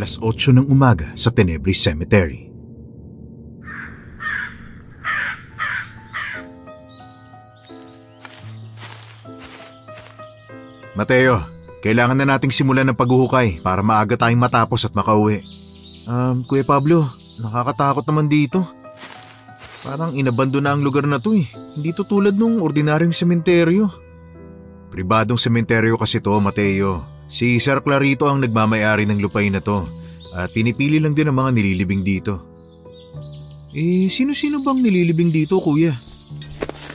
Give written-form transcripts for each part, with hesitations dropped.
8:00 ng umaga sa Tenebris Cemetery. Mateo, kailangan na nating simulan ng paghuhukay para maaga tayong matapos at makauwi. Kuya Pablo, nakakatakot naman dito. Parang inabando na ang lugar na to eh. Hindi to tulad nung ordinaryong sementeryo. Pribadong sementeryo kasi to, Mateo. Si Sir Clarito ang nagmamayari ng lupain na to at pinipili lang din ang mga nililibing dito. Sino-sino bang nililibing dito, kuya?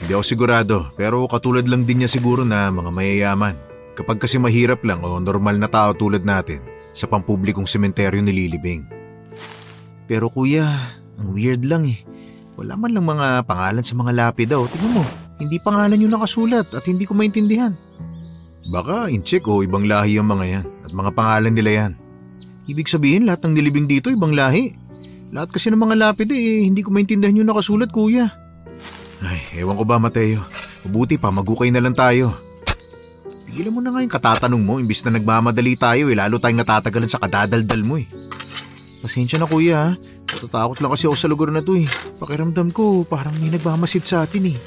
Hindi ako sigurado, pero katulad lang din niya siguro na mga mayayaman. Kapag kasi mahirap lang o normal na tao tulad natin, sa pampublikong sementeryo nililibing. Pero kuya, ang weird lang eh. Wala man lang mga pangalan sa mga lapida o tingnan mo, hindi pangalan yung nakasulat at hindi ko maintindihan. Baka in-check o ibang lahi ang mga yan at mga pangalan nila yan. Ibig sabihin lahat ng nilibing dito ibang lahi. Lahat kasi ng mga lapida hindi ko maintindihan yung nakasulat, kuya. Ay, ewan ko ba, Mateo. Mabuti pa, maghukay na lang tayo. Pigilan mo na nga yung katatanong mo, imbis na nagmamadali tayo lalo tayong natatagalan sa kadadaldal mo eh. Pasensya na, kuya ha. Natatakot lang kasi ako sa lugar na to eh. Pakiramdam ko parang may nagmamasid sa atin eh.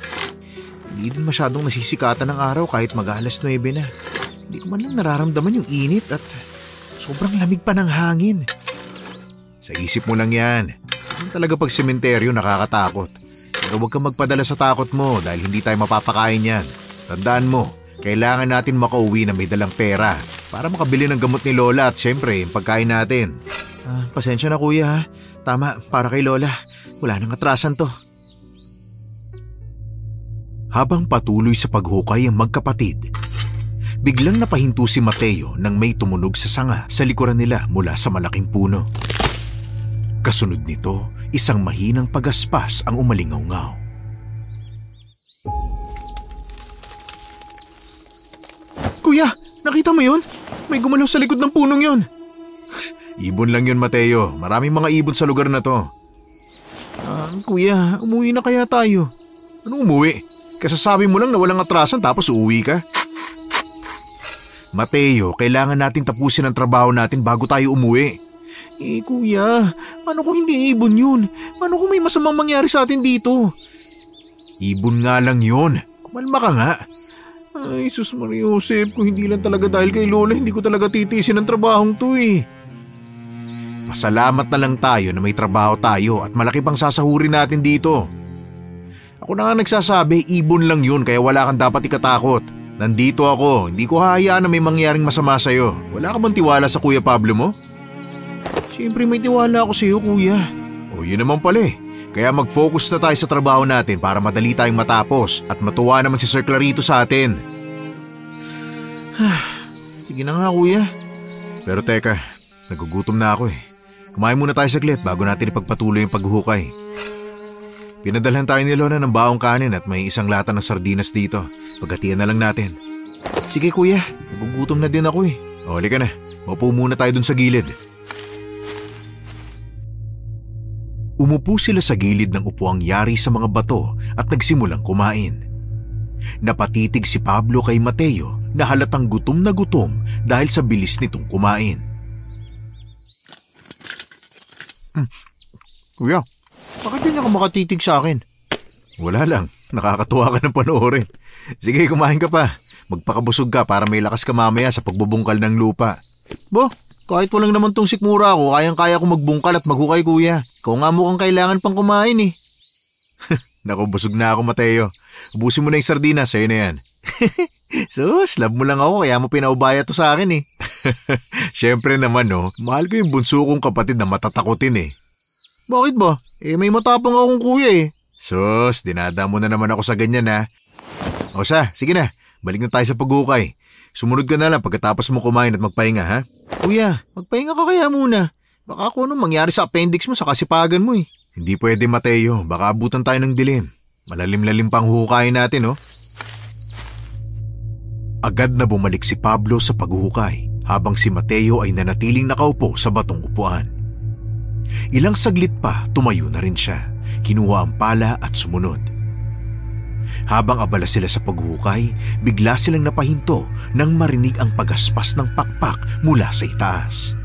Hindi din masyadong nasisikatan ng araw kahit mag-alas 9 na. Hindi ko man lang nararamdaman yung init at sobrang lamig pa ng hangin. Sa isip mo lang yan. Yung talaga pag sementeryo nakakatakot. Pero huwag kang magpadala sa takot mo dahil hindi tayo mapapakain yan. Tandaan mo, kailangan natin makauwi na may dalang pera para makabili ng gamot ni Lola at syempre yung pagkain natin. Pasensya na kuya ha. Tama, para kay Lola. Wala nang atrasan to. Habang patuloy sa paghukay ang magkapatid, biglang napahinto si Mateo nang may tumunog sa sanga sa likuran nila mula sa malaking puno. Kasunod nito, isang mahinang pagaspas ang umalingaw-ngaw. Kuya, nakita mo yun? May gumalaw sa likod ng punong yun. Ibon lang yun, Mateo. Maraming mga ibon sa lugar na to. Kuya, umuwi na kaya tayo? Anong umuwi? Kasasabi mo lang na walang atrasan tapos uuwi ka? Mateo, kailangan natin tapusin ang trabaho natin bago tayo umuwi. Kuya, ano kung hindi ibon yun? Ano kung may masamang mangyari sa atin dito? Ibon nga lang yun. Kumalma ka nga. Ay, Sus Maria Josep, kung hindi lang talaga dahil kay Lola, hindi ko talaga titisin ang trabahong to eh. Pasalamat na lang tayo na may trabaho tayo at malaki pang sasahurin natin dito. Ako na nga nagsasabi, ibon lang yun kaya wala kang dapat ikatakot. Nandito ako, hindi ko hahayaan na may mangyaring masama sa'yo. Wala ka bang tiwala sa Kuya Pablo mo? Siyempre may tiwala ako sa'yo, kuya. O yun naman pala eh. Kaya mag-focus na tayo sa trabaho natin para madali tayong matapos at matuwa naman si Sir Clarito sa atin. Sige na nga, kuya. Pero teka, nagugutom na ako eh. Kumain muna tayo saglit bago natin ipagpatuloy yung paghuhukay. Pinadalhan tayo ni Lola ng baong kanin at may isang lata ng sardinas dito. Paghatian na lang natin. Sige kuya, nagugutom na din ako eh. O, halika na. Upo muna tayo dun sa gilid. Umupo sila sa gilid ng upuang yari sa mga bato at nagsimulang kumain. Napatitig si Pablo kay Mateo na halatang gutom na gutom dahil sa bilis nitong kumain. Kuya, bakit din ako makatitig sa akin? Wala lang, nakakatuwa ka ng panoorin. Sige, kumain ka pa. Magpakabusog ka para may lakas ka mamaya sa pagbubungkal ng lupa. Bo, kahit walang naman tong sikmura ko, kayang-kaya ko magbungkal at maghukay, kuya. Ikaw nga mukhang kailangan pang kumain eh. Naku, busog na ako, Mateo. Ubusin mo na yung sardinas, sa'yo na yan. Sus, love mo lang ako kaya mo pinaubaya to sa akin eh. Siyempre naman no, mahal ko yung bunso kong kapatid na matatakotin eh. Bakit ba? May matapang akong kuya eh. Sus, dinada mo na naman ako sa ganyan ha. O sige na, balik na tayo sa paghukay. Sumunod ka na lang pagkatapos mo kumain at magpahinga ha. Kuya, magpahinga ka kaya muna. Baka kung anong mangyari sa appendix mo sa kasipagan mo eh. Hindi pwede, Mateo, baka abutan tayo ng dilim. Malalim-lalim pang hukayin natin oh. Agad na bumalik si Pablo sa paghuhukay habang si Mateo ay nanatiling nakaupo sa batong upuan. Ilang saglit pa tumayo na rin siya, kinuha ang pala at sumunod. Habang abala sila sa paghuhukay, bigla silang napahinto nang marinig ang pagaspas ng pakpak mula sa itaas.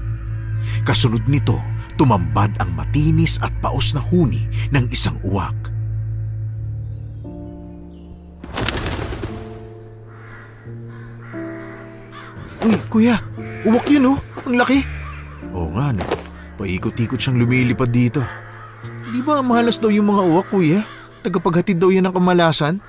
Kasunod nito, tumambad ang matinis at paos na huni ng isang uwak. Uy, kuya, uwak yun oh, ang laki. Oo nga no, paikot-ikot siyang lumilipad dito. Di ba mahalas daw yung mga uwak, kuya? Tagapaghatid daw yan ng kamalasan?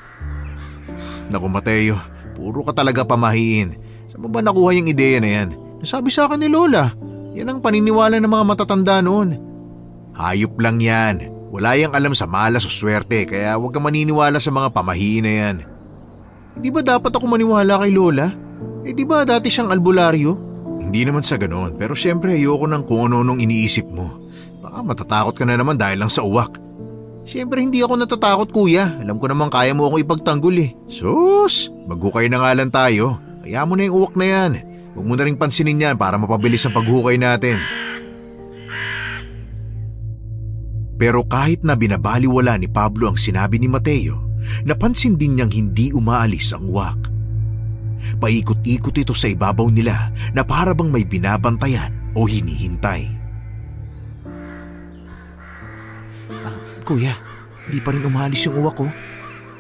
Naku Mateo, puro ka talaga pamahiin. Saan mo ba nakuha yung ideya na yan? Nasabi sa akin ni Lola. Yan ang paniniwala ng mga matatanda noon. Hayop lang yan. Wala yang alam sa malas o swerte, kaya huwag kang maniniwala sa mga pamahiin na yan. Di ba dapat ako maniwala kay Lola? Di ba dati siyang albularyo? Hindi naman sa ganoon, pero syempre ayoko ng kung ano-anong iniisip mo. Baka matatakot ka na naman dahil lang sa uwak. Syempre hindi ako natatakot kuya. Alam ko naman kaya mo ako ipagtanggol eh. Sus! Maghukay na nga lang tayo. Kaya mo na yung uwak na yan. Huwag mo na rin pansinin yan para mapabilis ang paghukay natin. Pero kahit na binabaliwala ni Pablo ang sinabi ni Mateo, napansin din niyang hindi umaalis ang uwak. Paikot-ikot ito sa ibabaw nila na para bang may binabantayan o hinihintay. Kuya, di pa rin umalis yung uwak ko.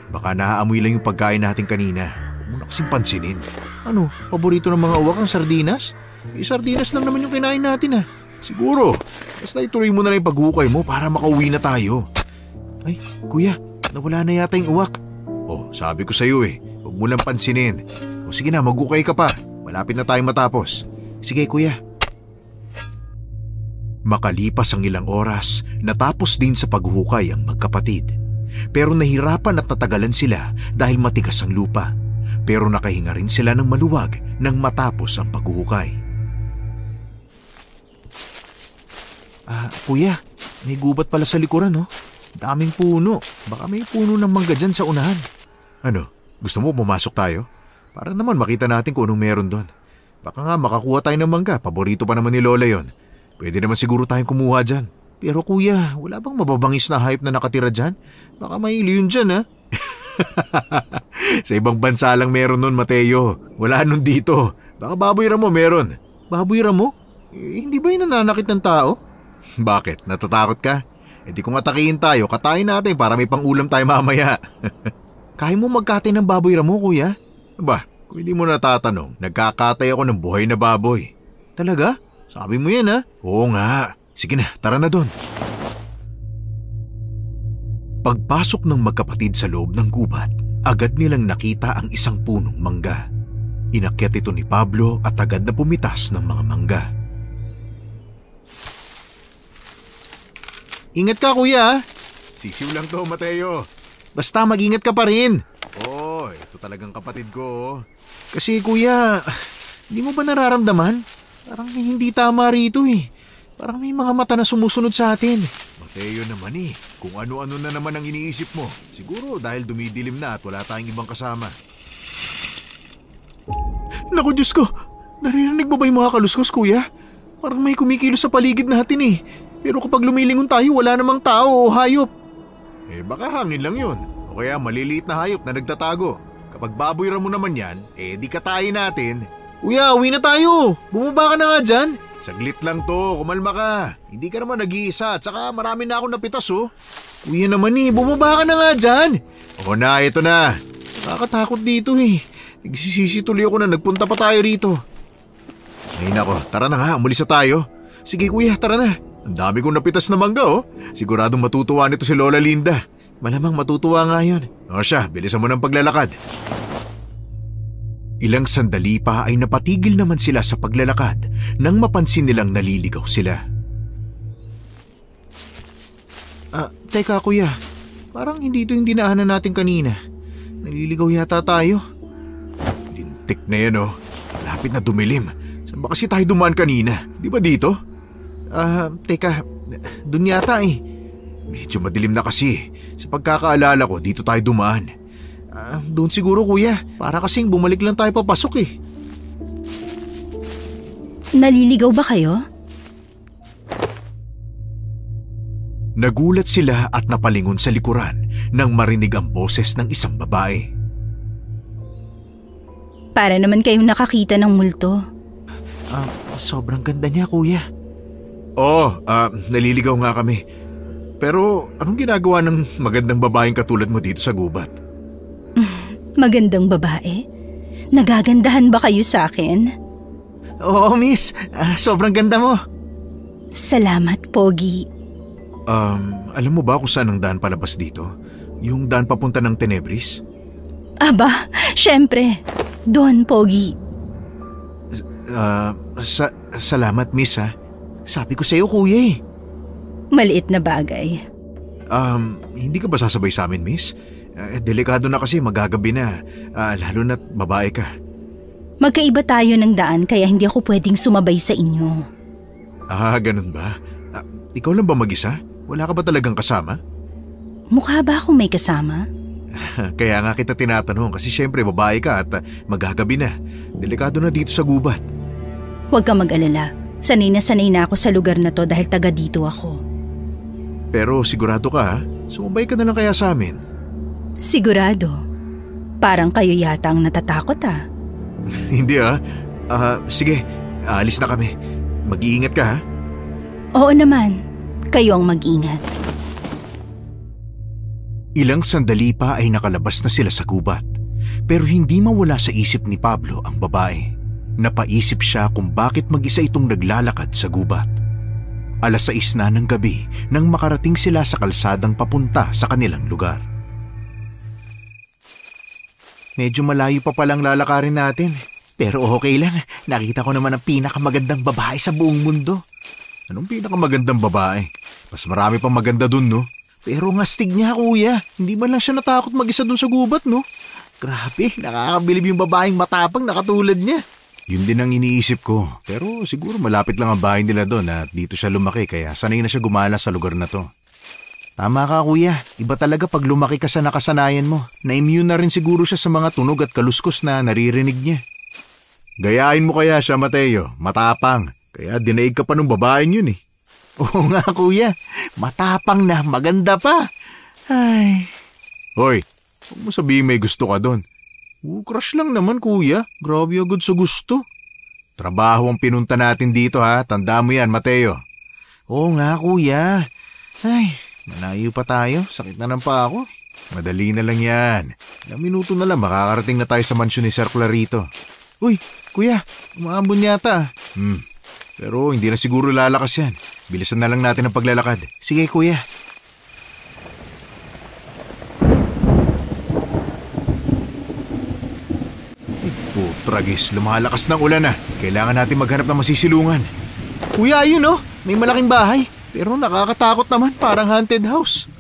Baka naaamoy lang yung pagkain natin kanina. Huwag mo na kasing pansinin. Ano, paborito ng mga uwak ang sardinas? Sardinas lang naman yung kinain natin ah. Siguro, basta ituloy mo na lang yung paghukay mo para makauwi na tayo. Ay, kuya, nawala na yata yung uwak. Oh, sabi ko sa'yo eh, huwag mo lang pansinin. O sige na, maghukay ka pa. Malapit na tayong matapos. Sige kuya. Makalipas ang ilang oras, natapos din sa paghukay ang magkapatid. Pero nahirapan at natagalan sila dahil matigas ang lupa. Pero nakahinga rin sila ng maluwag nang matapos ang paghuhukay. Kuya, may gubat pala sa likuran oh. Daming puno. Baka may puno ng mangga dyan sa unahan. Ano, gusto mo pumasok tayo? Para naman makita natin kung anong meron doon. Baka nga makakuha tayo ng mangga, paborito pa naman ni Lola yon. Pwede naman siguro tayong kumuha dyan. Pero kuya, wala bang mababangis na hayop na nakatira dyan? Baka may leon dyan ha? Sa ibang bansa lang meron nun, Mateo. Wala nun dito. Baka baboy ramo meron. Baboy ramo? Hindi ba yun nananakit ng tao? Bakit? Natatakot ka? Di kung atakihin tayo, katayin natin para may pang-ulam tayo mamaya. Kaya mo magkatay ng baboy ramo, kuya? Ba, kung hindi mo natatanong, nagkakatay ako ng buhay na baboy. Talaga? Sabi mo yan ha? Oo nga. Sige na, tara na doon. Pagpasok ng magkapatid sa loob ng gubat, agad nilang nakita ang isang punong mangga. Inakyat ito ni Pablo at agad na pumitas ng mga mangga. Ingat ka kuya. Sisiw lang to, Mateo. Basta mag-ingat ka pa rin. Oo, ito talagang kapatid ko. Kasi kuya, hindi mo ba nararamdaman? Parang may hindi tama rito eh. Parang may mga mata na sumusunod sa atin. Mateo naman eh. Kung ano-ano na naman ang iniisip mo. Siguro dahil dumidilim na at wala tayong ibang kasama. Naku Diyos ko! Naririnig mo ba yung mga kaluskos kuya? Parang may kumikilos sa paligid natin eh. Pero kapag lumilingon tayo wala namang tao o hayop. Baka hangin lang yun. O kaya maliliit na hayop na nagtatago. Kapag baboy ramo naman yan, di katayin natin. Kuya, uwi na tayo. Bumaba ka na nga dyan. Saglit lang to, kumalma ka. Hindi ka naman nag-iisa at saka marami na akong napitas oh. Kuya naman bumaba ka na nga dyan. O na, ito na. Nakakatakot dito eh. Nagsisisi tuloy ako na nagpunta pa tayo rito. Ay nako, tara na nga, umalis na tayo. Sige kuya, tara na. Ang dami kong napitas na mangga oh. Siguradong matutuwa nito si Lola Linda. Malamang matutuwa nga yun. O siya, bilisan mo ng paglalakad. Ilang sandali pa ay napatigil naman sila sa paglalakad nang mapansin nilang naliligaw sila. Teka kuya, parang hindi ito yung dinaanan natin kanina. Naliligaw yata tayo. Lintik na yan oh. Malapit na dumilim. Saan ba kasi tayo dumaan kanina? Di ba dito? Teka, dun yata eh. Medyo madilim na kasi. Sa pagkakaalala ko, dito tayo dumaan. Doon siguro kuya, para kasing bumalik lang tayo papasok eh. Naliligaw ba kayo? Nagulat sila at napalingon sa likuran nang marinig ang boses ng isang babae. Para naman kayong nakakita ng multo. Sobrang ganda niya kuya. Oo, naliligaw nga kami. Pero anong ginagawa ng magandang babaeng katulad mo dito sa gubat? Magandang babae? Nagagandahan ba kayo sa akin? Oo, miss. Sobrang ganda mo. Salamat, Pogi. Alam mo ba kung saan ang daan palabas dito? Yung daan papunta ng Tenebris? Aba, syempre. Doon, Pogi. Salamat, miss ha. Sabi ko sa'yo, kuya eh. Maliit na bagay. Hindi ka ba sasabay sa amin, miss? Delikado na kasi, magagabi na. Lalo na't babae ka. Magkaiba tayo ng daan kaya hindi ako pwedeng sumabay sa inyo. Ganun ba? Ikaw lang ba mag-isa? Wala ka ba talagang kasama? Mukha ba akong may kasama? Kaya nga kita tinatanong kasi syempre babae ka at magagabi na. Delikado na dito sa gubat. Huwag kang mag-alala. Sanay na ako sa lugar na to dahil taga dito ako. Pero sigurado ka ha? Sumabay ka na lang kaya sa amin? Sigurado. Parang kayo yata ang natatakot ah. Hindi ah. Sige, aalis na kami. Mag-iingat ka ha? Oo naman. Kayo ang mag-ingat. Ilang sandali pa ay nakalabas na sila sa gubat. Pero hindi mawala sa isip ni Pablo ang babae. Napaisip siya kung bakit mag-isa itong naglalakad sa gubat. 6:00 na ng gabi nang makarating sila sa kalsadang papunta sa kanilang lugar. Medyo malayo pa palang lalakarin natin. Pero okay lang, nakita ko naman ang pinakamagandang babae sa buong mundo. Anong pinakamagandang babae? Mas marami pang maganda dun, no? Pero ang astig niya, kuya. Hindi man lang siya natakot mag-isa dun sa gubat, no? Grabe, nakakabilib yung babaeng matapang na katulad niya. Yun din ang iniisip ko. Pero siguro malapit lang ang bahay nila doon at dito siya lumaki kaya sanay na siya gumala sa lugar na to. Tama ka, kuya. Iba talaga pag lumaki ka sa nakasanayan mo. Na-immune na rin siguro siya sa mga tunog at kaluskos na naririnig niya. Gayahin mo kaya siya, Mateo. Matapang. Kaya dinaig ka pa ng babaeng yun eh. Oo nga, kuya. Matapang na, maganda pa. Ay. Hoy, huwag mo sabihin may gusto ka doon. Crush lang naman, kuya. Grabe agad sa gusto. Trabaho ang pinunta natin dito ha. Tanda mo yan, Mateo. Oo nga, kuya. Ay, malayo pa tayo. Sakit na ng pa ako. Madali na lang yan. Ilang minuto na lang makakarating na tayo sa mansyon ni Sir Clarito. Uy, kuya, umaambon yata. Pero hindi na siguro lalakas yan. Bilisan na lang natin ang paglalakad. Sige, kuya. Putragis, lumalakas ng ulan na. Kailangan natin maghanap ng masisilungan. Kuya, ayun oh. May malaking bahay. Pero nakakatakot naman, parang haunted house.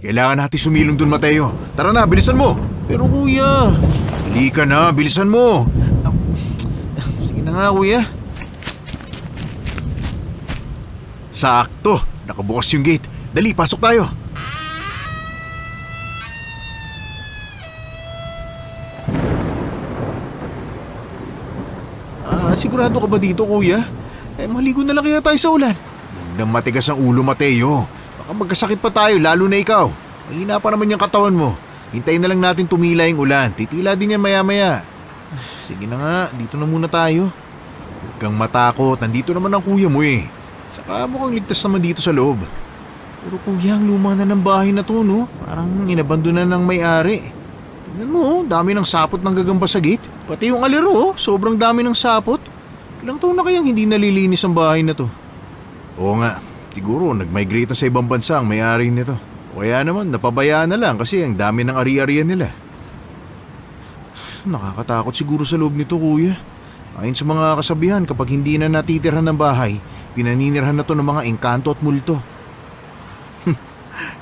Kailangan natin sumilong dun, Mateo. Tara na, bilisan mo. Pero kuya, hali ka na, bilisan mo. Sige na nga, kuya. Sakto, nakabukas yung gate. Dali, pasok tayo. Sigurado ka ba dito, kuya? Maligo na lang kaya tayo sa ulan. Huwag nang matigas ang ulo, Mateo. Baka magkasakit pa tayo, lalo na ikaw. Mahina pa naman yung katawan mo. Hintayin na lang natin tumila yung ulan. Titila din yan maya-maya. Sige na nga, dito na muna tayo. Huwag kang matakot, nandito naman ang kuya mo eh. Saka mukhang ligtas naman dito sa loob. Pero kuya, ang luma na ng bahay na to, no? Parang inabandonan ng may-ari. Tignan mo, dami ng sapot ng gagamba sa gate. Pati yung alero, sobrang dami ng sapot. Ilang taon na kayang hindi nalilinis ang bahay na to? Oo nga, siguro nag-migrate na sa ibang bansa ang may-ari nito. O kaya naman, napabayaan na lang kasi ang dami ng ari-arian nila. Nakakatakot siguro sa loob nito, kuya. Ayon sa mga kasabihan, kapag hindi na natitirhan ng bahay, pinaninirhan na to ng mga engkanto at multo.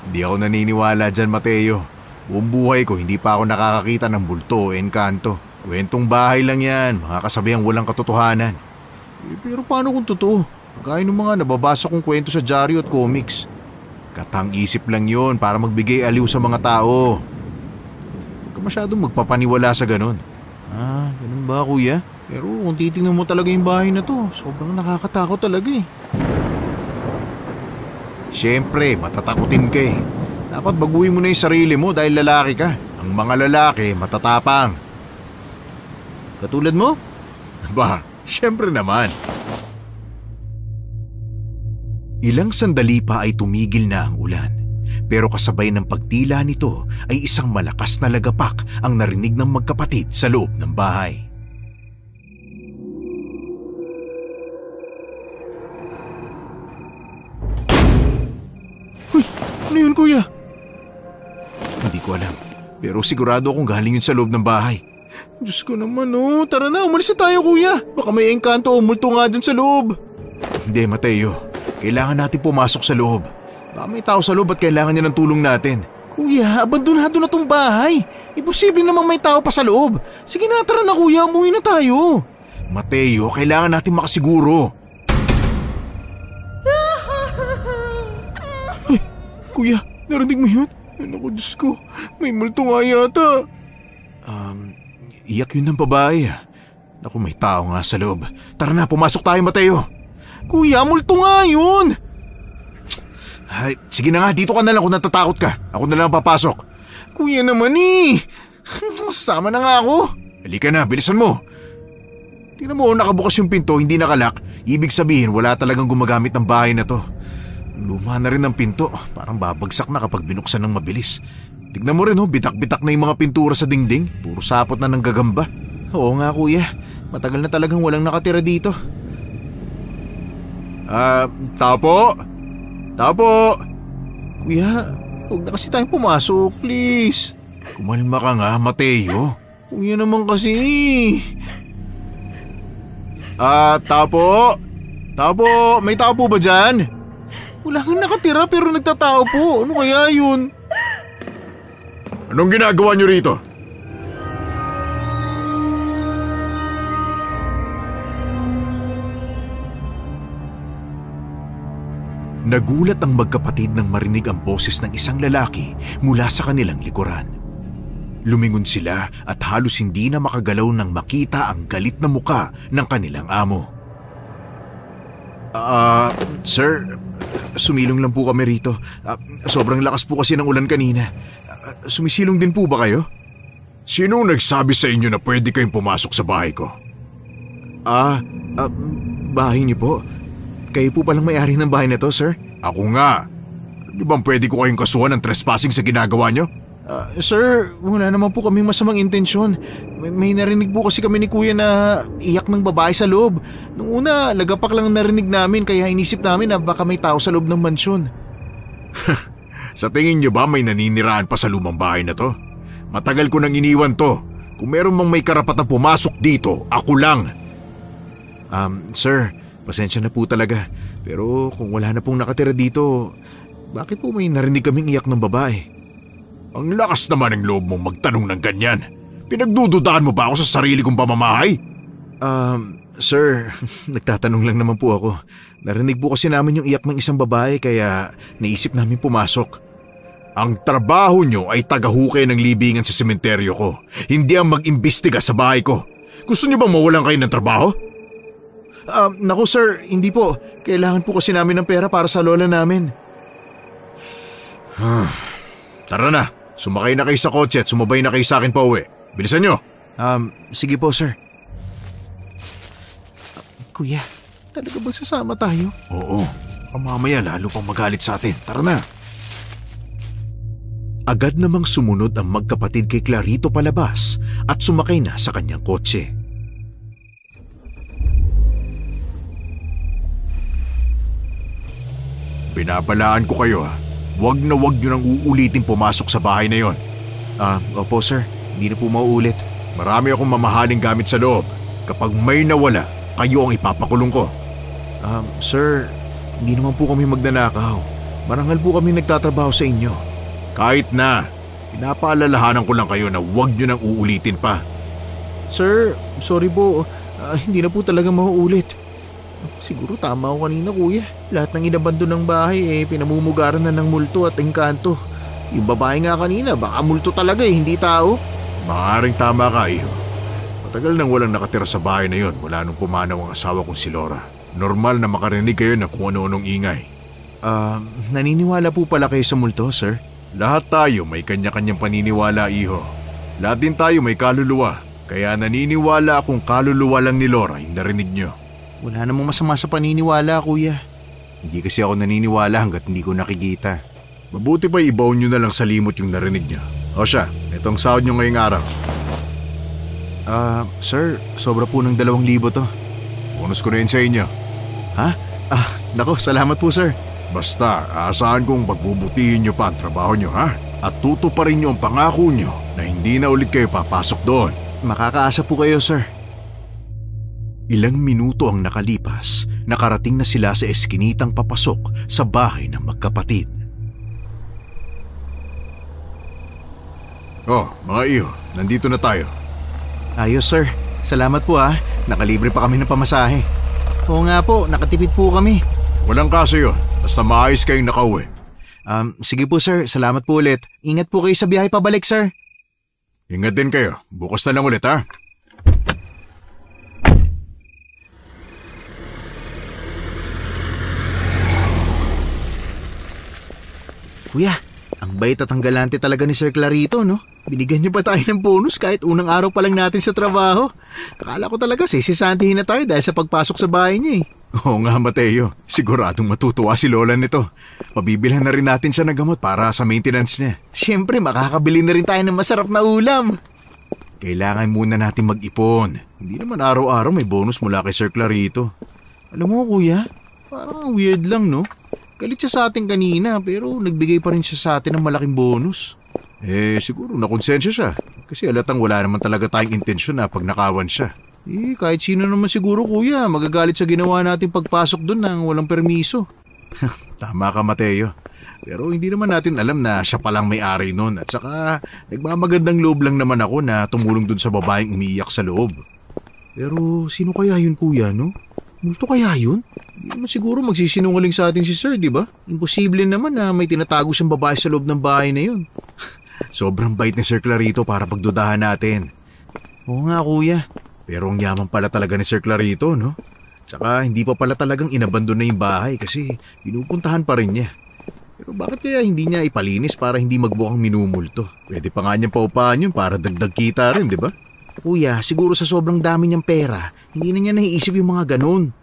Hindi ako naniniwala dyan, Mateo. Buong buhay ko, hindi pa ako nakakakita ng bulto o engkanto. Kwentong bahay lang yan, mga kasabihang walang katotohanan. Pero paano kung totoo? Gaya ng mga nababasa kong kwento sa dyaryo at comics. Katang-isip lang yon para magbigay aliw sa mga tao. Huwag ka masyadong magpapaniwala sa ganun. Ganun ba, kuya? Pero kung titingnan mo talaga yung bahay na to, sobrang nakakatakot talaga eh. Siyempre, matatakutin ka eh. Dapat baguhin mo na yung sarili mo dahil lalaki ka. Ang mga lalaki, matatapang. Katulad mo? Ba, siyempre naman. Ilang sandali pa ay tumigil na ang ulan. Pero kasabay ng pagtila nito ay isang malakas na lagapak ang narinig ng magkapatid sa loob ng bahay. Uy, ano yun kuya? Hindi ko alam, pero sigurado akong galing yun sa loob ng bahay. Diyos ko naman tara na, umalis na tayo kuya. Baka may engkanto o multo nga dyan sa loob. Hindi Mateo, kailangan natin pumasok sa loob. Baka may tao sa loob at kailangan niya ng tulong natin. Kuya, abandonado na tong bahay. Imposible namang may tao pa sa loob. Sige na, tara na kuya, umuwi na tayo. Mateo, kailangan natin makasiguro. Ay, kuya, narinig mo yun? Ay, naku, Diyos ko, may multo nga yata. Iyak yun ng babae. Naku, may tao nga sa loob. Tara na, pumasok tayo Mateo. Kuya, multo nga yun. Ay, sige na nga, dito ka na lang kung natatakot ka. Ako na lang papasok. Kuya naman Sama na nga ako. Halika na, bilisan mo. Tingnan mo, nakabukas yung pinto, hindi nakalak. Ibig sabihin, wala talagang gumagamit ng bahay na to. Luma na rin ang pinto. Parang babagsak na kapag binuksan ng mabilis. Tignan mo rin bitak-bitak na yung mga pintura sa dingding. Puro sapot na ng gagamba. Oo nga kuya, matagal na talagang walang nakatira dito. Tapo? Tapo! Kuya, huwag na kasi tayong pumasok, please. Kumalma ka nga, Mateo. Kuya naman kasi. Tapo? Tapo, may tao po ba dyan? Wala kang nakatira pero nagtatao po. Ano kaya yun? Anong ginagawa niyo rito? Nagulat ang magkapatid nang marinig ang boses ng isang lalaki mula sa kanilang likuran. Lumingon sila at halos hindi na makagalaw nang makita ang galit na muka ng kanilang amo. Sir, sumilong lang po kami rito. Sobrang lakas po kasi ng ulan kanina. Sumisilong din po ba kayo? Sinong nagsabi sa inyo na pwede kayong pumasok sa bahay ko? Bahay niyo po? Kayo po palang may-ari ng bahay na to, sir? Ako nga. Di bang pwede ko kayong kasuhan ng trespassing sa ginagawa nyo? Sir, wala naman po kaming masamang intensyon. May narinig po kasi kami ni kuya na iyak ng babae sa loob. Nung una, lagapak lang narinig namin kaya inisip namin na baka may tao sa loob ng mansyon. Sa tingin nyo ba may naniniraan pa sa lumang bahay na to? Matagal ko nang iniwan to. Kung meron mang may karapatang pumasok dito, ako lang. Sir, pasensya na po talaga. Pero kung wala na pong nakatira dito, bakit po may narinig kaming iyak ng babae? Ang lakas naman ng loob mong magtanong ng ganyan. Pinagdududaan mo ba ako sa sarili kong pamamahay? Sir, nagtatanong lang naman po ako. Narinig po kasi namin yung iyak ng isang babae kaya naisip namin pumasok. Ang trabaho nyo ay tagahukay ng libingan sa sementeryo ko. Hindi ang mag-imbestiga sa bahay ko. Gusto nyo bang mawalan kayo ng trabaho? Naku sir, hindi po. Kailangan po kasi namin ng pera para sa lola namin. Tara na, sumakay na kayo sa kotse at sumabay na kayo sa akin pa uwi. Bilisan nyo. Sige po sir. Kuya, talaga ba sasama tayo? Oo, mamaya lalo pang magalit sa atin. Tara na. Agad namang sumunod ang magkapatid kay Clarito palabas at sumakay na sa kanyang kotse. Binabalaan ko kayo Huwag na huwag nyo nang uulitin pumasok sa bahay na yon. Opo sir, hindi na po mauulit. Marami akong mamahaling gamit sa loob. Kapag may nawala, kayo ang ipapakulong ko. Sir, hindi naman po kami magnanakaw. Marangal po kami nagtatrabaho sa inyo. Kahit na, pinapaalalahanan ko lang kayo na huwag nyo nang uulitin pa. Sir, sorry po. Hindi na po talaga mauulit. Siguro tama ako kanina kuya. Lahat ng inabandon ng bahay pinamumugaran na ng multo at engkanto. Yung babae nga kanina baka multo talaga hindi tao. Maaaring tama ka iyo. Matagal nang walang nakatira sa bahay na yon mula nung pumanaw ang asawa kong si Laura. Normal na makarinig kayo na kung ano-anong ingay. Naniniwala po pala kayo sa multo sir? Lahat tayo may kanya-kanyang paniniwala iho. Lahat din tayo may kaluluwa. Kaya naniniwala akong kaluluwa lang ni Laura yung narinig nyo. Wala namang masama sa paniniwala, kuya. Hindi kasi ako naniniwala hanggat hindi ko nakikita. Mabuti pa ibaon nyo na lang sa limot yung narinig nyo. O siya, itong sahod nyo ngayong araw. Sir, sobra po ng 2,000 to. Bonus ko na yun sa inyo. Ha? Nako, salamat po sir. Basta, aasahan kong pagbubutihin nyo pa ang trabaho nyo, ha? At tutuparin nyo ang pangako nyo na hindi na ulit kayo papasok doon. Makakaasa po kayo, sir. Ilang minuto ang nakalipas, nakarating na sila sa eskinitang papasok sa bahay ng magkapatid. Oh, mga iyo, nandito na tayo. Ayos, sir. Salamat po ha. Nakalibre pa kami ng pamasahe. Oo nga po, nakatipid po kami. Walang kaso yun. Basta maayos kayong nakauwi. Sige po sir, salamat po ulit. Ingat po kayo sa biyahe pabalik sir. Ingat din kayo. Bukas na lang ulit ha. Kuya, ang bait at ang galante talaga ni Sir Clarito, no? Binigyan niyo pa tayo ng bonus kahit unang araw pa lang natin sa trabaho. Akala ko talaga sisisantihin na tayo dahil sa pagpasok sa bahay niya eh. Oo nga Mateo, siguradong matutuwa si Lola nito. Pabibilhan na rin natin siya ng gamot para sa maintenance niya. Siyempre makakabili na rin tayo ng masarap na ulam. Kailangan muna natin mag-ipon. Hindi naman araw-araw may bonus mula kay Sir Clarito. Alam mo kuya, parang weird lang no? Galit siya sa atin kanina pero nagbigay pa rin siya sa atin ng malaking bonus. Siguro nakonsensya siya. Kasi alatang wala naman talaga tayong intensyon na pag nakawan siya. Kahit sino naman siguro kuya, magagalit sa ginawa natin pagpasok doon nang walang permiso. Tama ka Mateo. Pero hindi naman natin alam na siya palang may-ari nun. At saka nagmamagandang loob lang naman ako na tumulong doon sa babaeng umiiyak sa loob. Pero sino kaya yun kuya no? Multo kaya yun? Hindi naman siguro magsisinungaling sa atin si sir, di ba? Imposible naman na may tinatago siyang babae sa loob ng bahay na yun. Sobrang bait ni Sir Clarito para pagdudahan natin. Oo nga kuya. Pero ang yaman pala talaga ni Sir Clarito, no? Tsaka hindi pa pala talagang inabandon na yung bahay kasi pinupuntahan pa rin niya. Pero bakit kaya hindi niya ipalinis para hindi magbukang minumulto? Pwede pa nga niyang paupahan yun para dagdag kita rin, di ba? Kuya, siguro sa sobrang dami niyang pera, hindi na niya naiisip yung mga ganun.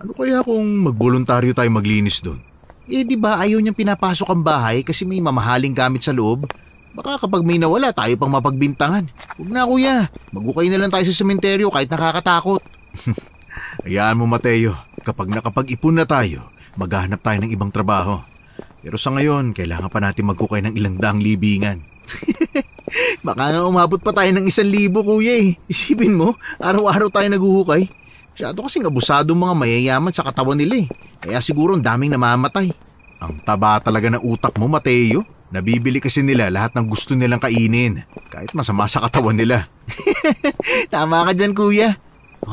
Ano kaya kung magboluntaryo tayo maglinis doon? Di ba ayaw niyang pinapasok ang bahay kasi may mamahaling gamit sa loob? Baka kapag may nawala tayo pang mapagbintangan. Huwag na kuya, magukay na lang tayo sa sementeryo kahit nakakatakot. Hayaan mo Mateo, kapag nakapag-ipon na tayo, maghahanap tayo ng ibang trabaho. Pero sa ngayon, kailangan pa natin magukay ng ilang daang libingan. Baka nga umabot pa tayo ng 1,000 kuya eh. Isipin mo, araw-araw tayo naguhukay. Masyado kasing abusado mga mayayaman sa katawan nila eh. Kaya siguro ang daming namamatay. Ang taba talaga ng utak mo Mateo. Nabibili kasi nila lahat ng gusto nilang kainin, kahit masama sa katawan nila. Tama ka dyan, kuya.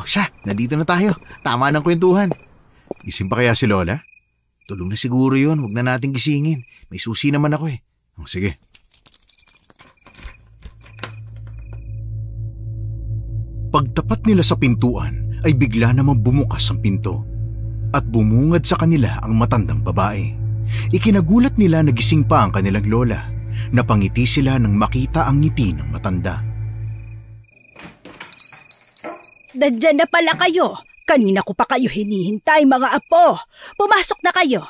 Siya, nandito na tayo. Tama ng kwentuhan. Gising pa kaya si Lola? Tulong na siguro yun, huwag na nating gisingin. May susi naman ako eh. Sige. Pagtapat nila sa pintuan, ay bigla namang bumukas ang pinto. At bumungad sa kanila ang matandang babae. Ikinagulat nila na gising pa ang kanilang lola. Napangiti sila nang makita ang ngiti ng matanda. Dadyan na pala kayo. Kanina ko pa kayo hinihintay mga apo. Pumasok na kayo.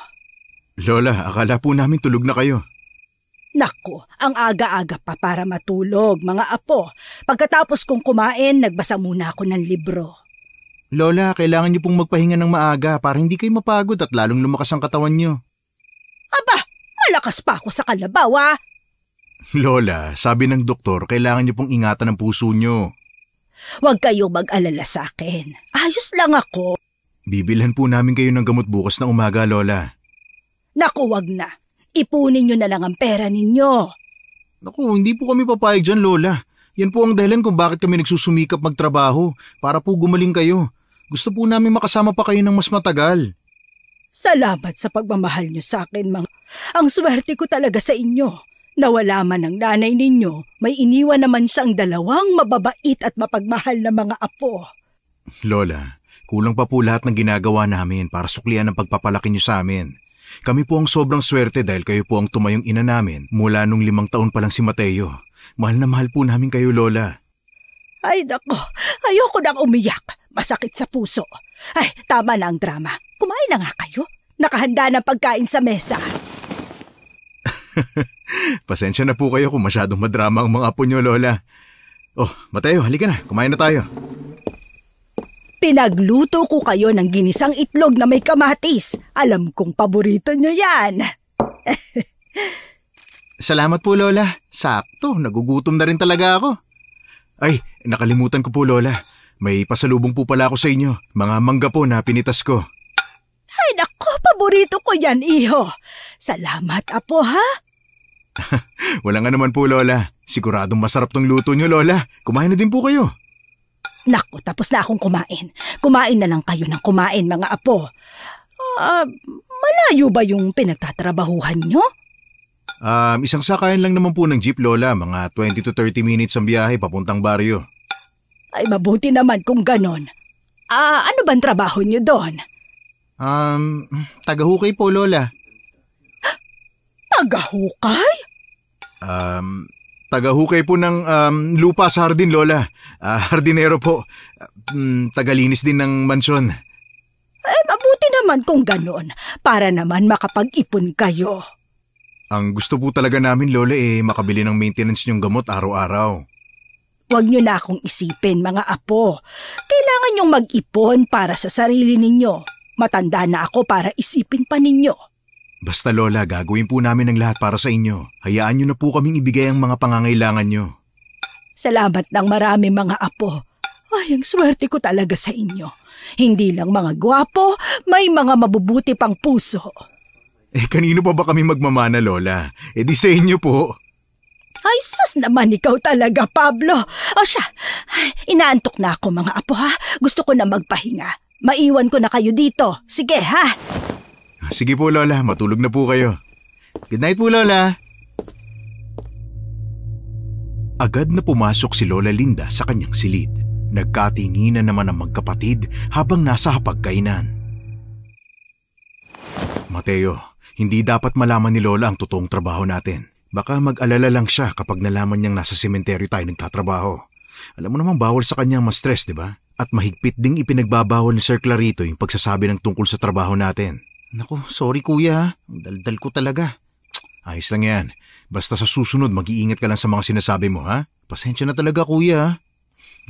Lola, akala po namin tulog na kayo. Naku, ang aga-aga pa para matulog mga apo. Pagkatapos kong kumain, nagbasa muna ako ng libro. Lola, kailangan niyo pong magpahinga ng maaga para hindi kayo mapagod at lalong lumakas ang katawan niyo. Aba, malakas pa ako sa kalabaw ah. Lola, sabi ng doktor, kailangan niyo pong ingatan ang puso niyo. Huwag kayo mag-alala sa akin. Ayos lang ako. Bibilhan po namin kayo ng gamot bukas na umaga, Lola. Naku, wag na. Ipunin niyo na lang ang pera ninyo. Naku, hindi po kami papayag dyan, Lola. Yan po ang dahilan kung bakit kami nagsusumikap magtrabaho, para po gumaling kayo. Gusto po namin makasama pa kayo ng mas matagal. Salamat sa pagmamahal niyo sa akin, mga. Ang swerte ko talaga sa inyo. Nawala man ang nanay ninyo, may iniwan naman siyang 2 mababait at mapagmahal na mga apo. Lola, kulang pa po lahat ng ginagawa namin para suklian ang pagpapalaki niyo sa amin. Kami po ang sobrang swerte dahil kayo po ang tumayong ina namin mula nung 5 taon pa lang si Mateo. Mahal na mahal po namin kayo, Lola. Ay nako, ayoko nang umiyak. Masakit sa puso. Ay, tama na ang drama. Kumain na nga kayo. Nakahanda ng pagkain sa mesa. Pasensya na po kayo kung masyadong madrama ang mga apo nyo, Lola. Oh, Mateo, halika na. Kumain na tayo. Pinagluto ko kayo ng ginisang itlog na may kamatis. Alam kong paborito nyo yan. Salamat po, Lola. Sakto, nagugutom na rin talaga ako. Ay, nakalimutan ko po, Lola. May pasalubong po pala ako sa inyo. Mga mangga po na pinitas ko. Ay nako, paborito ko yan, iho. Salamat, apo, ha? Wala nga naman po, Lola. Siguradong masarap tong luto nyo, Lola. Kumain na din po kayo. Naku, tapos na akong kumain. Kumain na lang kayo ng kumain, mga apo. Malayo ba yung pinagtatrabahuhan nyo? Isang sakayan lang naman po ng jeep, Lola. Mga 20 to 30 minutes ang biyahe papuntang baryo. Ay, mabuti naman kung ganon. Ano bang trabaho nyo doon? Tagahukay po, Lola. Tagahukay? Tagahukay po ng lupa sa hardin, Lola. Hardinero po. Tagalinis din ng mansyon. Mabuti naman kung ganon. Para naman makapag-ipon kayo. Ang gusto po talaga namin, Lola, makabili ng maintenance niyong gamot araw-araw. Huwag niyo na akong isipin, mga apo. Kailangan niyong mag-ipon para sa sarili ninyo. Matanda na ako para isipin pa ninyo. Basta, Lola, gagawin po namin ang lahat para sa inyo. Hayaan niyo na po kaming ibigay ang mga pangangailangan niyo. Salamat ng marami, mga apo. Ay, ang swerte ko talaga sa inyo. Hindi lang mga gwapo, may mga mabubuti pang puso. Kanino pa ba kami magmamana, Lola? Di sa inyo po. Ay, sus naman ikaw talaga, Pablo. O siya, inaantok na ako, mga apo, ha? Gusto ko na magpahinga. Maiwan ko na kayo dito. Sige, ha? Sige po, Lola. Matulog na po kayo. Good night po, Lola. Agad na pumasok si Lola Linda sa kanyang silid. Nagkatinginan naman ang magkapatid habang nasa hapagkainan. Mateo, hindi dapat malaman ni Lola ang totoong trabaho natin. Baka mag-alala lang siya kapag nalaman niyang nasa sementeryo tayo nagtatrabaho. Alam mo namang bawal sa kanyang ma-stress, di ba? At mahigpit ding ipinagbabawal ni Sir Clarito yung pagsasabi ng tungkol sa trabaho natin. Naku, sorry kuya, ang daldal ko talaga. Ayos lang yan. Basta sa susunod mag-iingat ka lang sa mga sinasabi mo, ha? Pasensya na talaga kuya.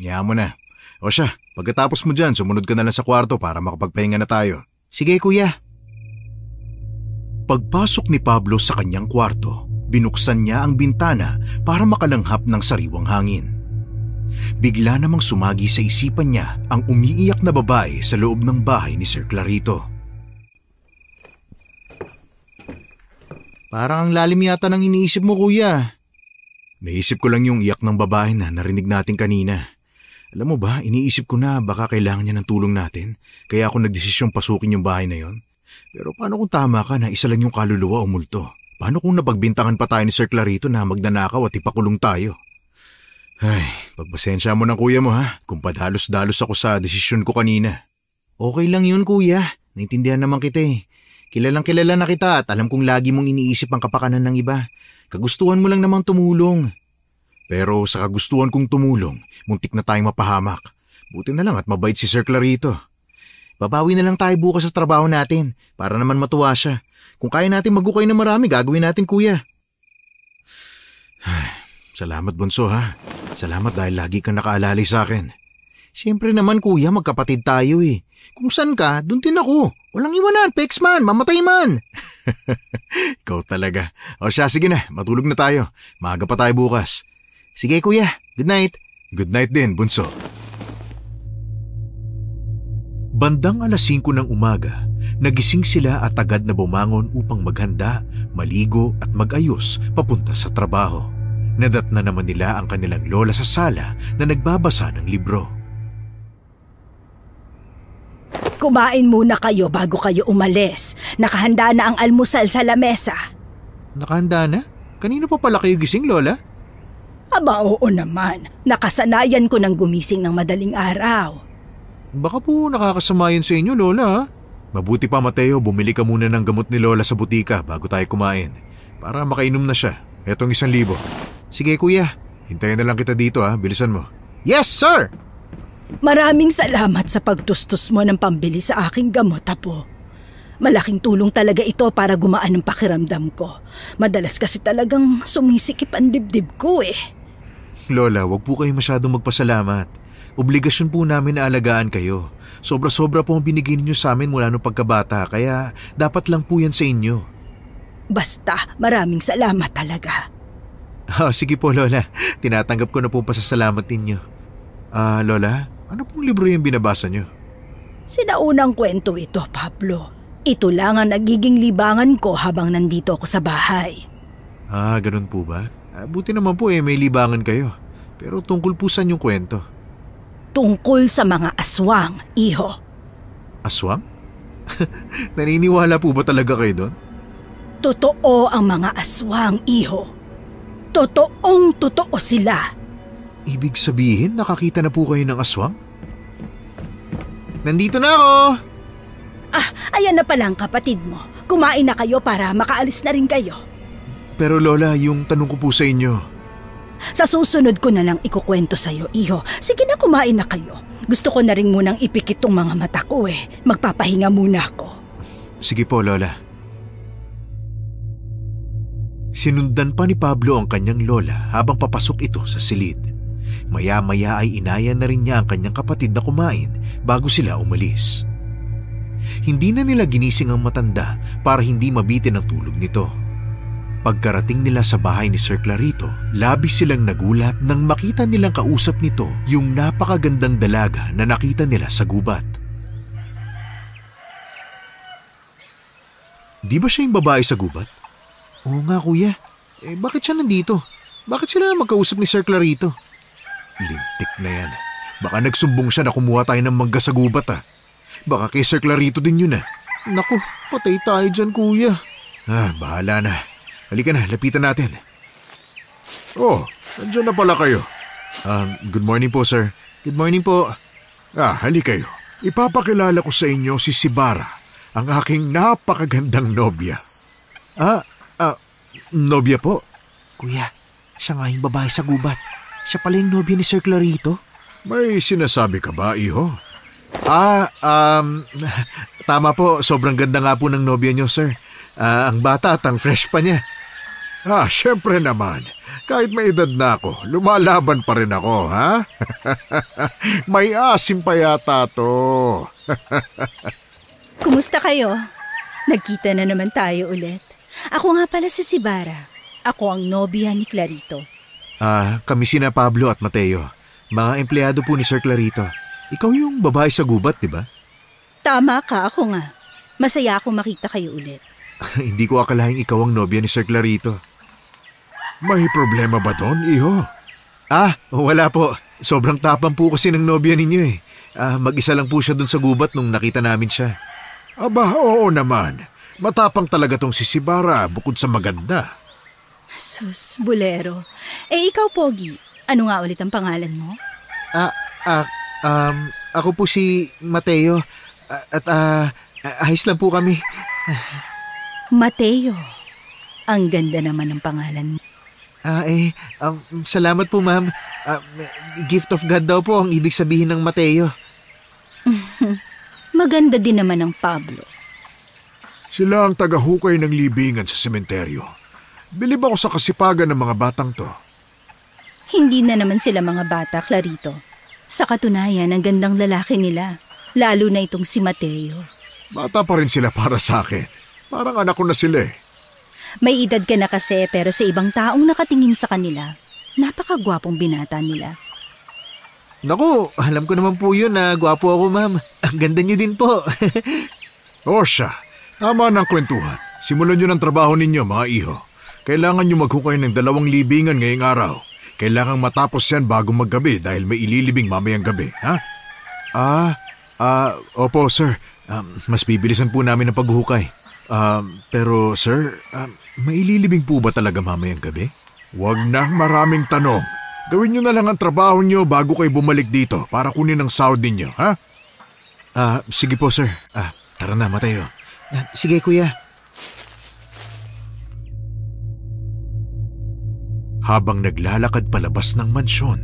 Hayaan mo na. O siya, pagkatapos mo dyan, sumunod ka na lang sa kwarto para makapagpahinga na tayo. Sige kuya. Pagpasok ni Pablo sa kanyang kwarto, binuksan niya ang bintana para makalanghap ng sariwang hangin. Bigla namang sumagi sa isipan niya ang umiiyak na babae sa loob ng bahay ni Sir Clarito. Parang ang lalim yata ng iniisip mo, kuya. Naisip ko lang yung iyak ng babae na narinig natin kanina. Alam mo ba, iniisip ko na baka kailangan niya ng tulong natin, kaya ako nagdesisyong pasukin yung bahay na yon. Pero paano kung tama ka na isa lang yung kaluluwa o multo? Paano kung napagbintangan pa tayo ni Sir Clarito na magnanakaw at ipakulong tayo? Ay, pagpasensya mo ng kuya mo ha, kung padalos-dalos ako sa desisyon ko kanina. Okay lang yun kuya, naintindihan naman kita eh. Kilalang kilala na kita at alam kong lagi mong iniisip ang kapakanan ng iba. Kagustuhan mo lang namang tumulong. Pero sa kagustuhan kong tumulong, muntik na tayong mapahamak. Buti na lang at mabait si Sir Clarito. Babawi na lang tayo bukas sa trabaho natin para naman matuwa siya. Kung kaya natin magukay na marami, gagawin natin kuya. Salamat bunso ha. Salamat dahil lagi kang nakaalalay sa akin. Siyempre naman kuya, magkapatid tayo eh. Kung saan ka, dun din ako. Walang iwanan, pex man, mamatay man. Ikaw talaga. O siya, sige na, matulog na tayo. Maaga pa tayo bukas. Sige kuya, good night. Good night din, bunso. Bandang 5:00 ng umaga, nagising sila at agad na bumangon upang maghanda, maligo at mag-ayos papunta sa trabaho. Nadatna naman nila ang kanilang lola sa sala na nagbabasa ng libro. Kumain muna kayo bago kayo umalis. Nakahanda na ang almusal sa lamesa. Nakahanda na? Kanino pa pala kayo gising, Lola? Aba oo naman. Nakasanayan ko ng gumising ng madaling araw. Baka po nakakasama yun sa inyo, Lola ha? Mabuti pa Mateo, bumili ka muna ng gamot ni Lola sa butika bago tayo kumain. Para makainom na siya. Etong 1,000. Sige kuya, hintayin na lang kita dito ha, bilisan mo. Yes sir! Maraming salamat sa pagtustos mo ng pambili sa aking gamot, apo. Malaking tulong talaga ito para gumaan ang pakiramdam ko. Madalas kasi talagang sumisikip ang dibdib ko eh. Lola, wag po kayo masyadong magpasalamat. Obligasyon po namin na alagaan kayo. Sobra-sobra po ang binigay niyo sa amin mula nung pagkabata, kaya dapat lang po yan sa inyo. Basta, maraming salamat talaga. Sige po, Lola. Tinatanggap ko na po pasasalamat ninyo. Lola, ano pong libro yung binabasa niyo? Sinaunang kwento ito, Pablo. Ito lang ang nagiging libangan ko habang nandito ako sa bahay. Ganun po ba? Buti naman po may libangan kayo. Pero tungkol po saan yung kwento? Tungkol sa mga aswang, iho. Aswang? Naniniwala po ba talaga kayo doon? Totoo ang mga aswang, iho. Totoong totoo sila. Ibig sabihin, nakakita na po kayo ng aswang? Nandito na ako! Ayan na pala ang kapatid mo. Kumain na kayo para makaalis na rin kayo. Pero Lola, yung tanong ko po sa inyo. Sa susunod ko na lang ikukwento sa'yo, iho. Sige na, kumain na kayo. Gusto ko na rin munang ipikit tong mga mata ko eh. Magpapahinga muna ako. Sige po, Lola. Sinundan pa ni Pablo ang kanyang lola habang papasok ito sa silid. Maya-maya ay inaya na rin niya ang kanyang kapatid na kumain bago sila umalis. Hindi na nila ginising ang matanda para hindi mabitin ang tulog nito. Pagkarating nila sa bahay ni Sir Clarito, labis silang nagulat nang makita nilang kausap nito yung napakagandang dalaga na nakita nila sa gubat. Di ba siya yung babae sa gubat? Oo nga, kuya. Bakit siya nandito? Bakit sila magkausap ni Sir Clarito? Lintik na yan. Baka nagsumbong siya na kumuha tayo ng mangga sa gubat Baka kay Sir Clarito din yun Naku, patay tayo dyan, kuya. Bahala na. Halika na, lapitan natin. Oh, nandiyan na pala kayo. Good morning po, sir. Good morning po. Halika kayo. Ipapakilala ko sa inyo si Sibara, ang aking napakagandang nobya. Nobya po? Kuya, siya nga yung babae sa gubat. Siya pala yung nobya ni Sir Clarito. May sinasabi ka ba, iho? Tama po. Sobrang ganda nga po ng nobya niyo, sir. Ang bata at ang fresh pa niya. Syempre naman. Kahit may edad na ako, lumalaban pa rin ako, ha? May asim pa yata to. Kumusta kayo? Nagkita na naman tayo ulit. Ako nga pala si Sibara. Ako ang nobya ni Clarito. Kami sina Pablo at Mateo. Mga empleyado po ni Sir Clarito. Ikaw yung babae sa gubat, di ba? Tama ka, ako nga. Masaya akong makita kayo ulit. Hindi ko akalaing ikaw ang nobya ni Sir Clarito. May problema ba doon, iho? Wala po. Sobrang tapang po kasi ng nobya ninyo Mag-isa lang po siya doon sa gubat nung nakita namin siya. Aba, oo naman. Matapang talaga tong si Sibara bukod sa maganda. Sus, bulero. Ikaw, Pogi. Ano nga ulit ang pangalan mo? Ako po si Mateo. At ayos lang po kami. Mateo. Ang ganda naman ng pangalan mo. Salamat po, ma'am. Gift of God daw po ang ibig sabihin ng Mateo. Maganda din naman ang Pablo. Sila ang tagahukay ng libingan sa sementeryo. Bilib ako sa kasipagan ng mga batang to. Hindi na naman sila mga bata, Clarito. Sa katunayan, ang gandang lalaki nila. Lalo na itong si Mateo. Bata pa rin sila para sa akin. Parang anak ko na sila May edad ka na kasi pero sa ibang taong nakatingin sa kanila, napakagwapong binata nila. Naku, alam ko naman po yun na gwapo ako, ma'am. Ang ganda niyo din po. Siya. Tama ng kwentuhan. Simulan niyo ng trabaho ninyo, mga iho. Kailangan niyo maghukay ng 2 libingan ngayong araw. Kailangang matapos yan bago maggabi dahil may ililibing mamayang gabi, ha? Opo, sir. Mas bibilisan po namin ang paghuhukay. Pero sir, may ililibing po ba talaga mamayang gabi? Huwag na maraming tanong. Gawin niyo na lang ang trabaho niyo bago kayo bumalik dito para kunin ang sahod ninyo, ha? Sige po, sir. Tara na, Mateo. Sige, kuya. Habang naglalakad palabas ng mansyon,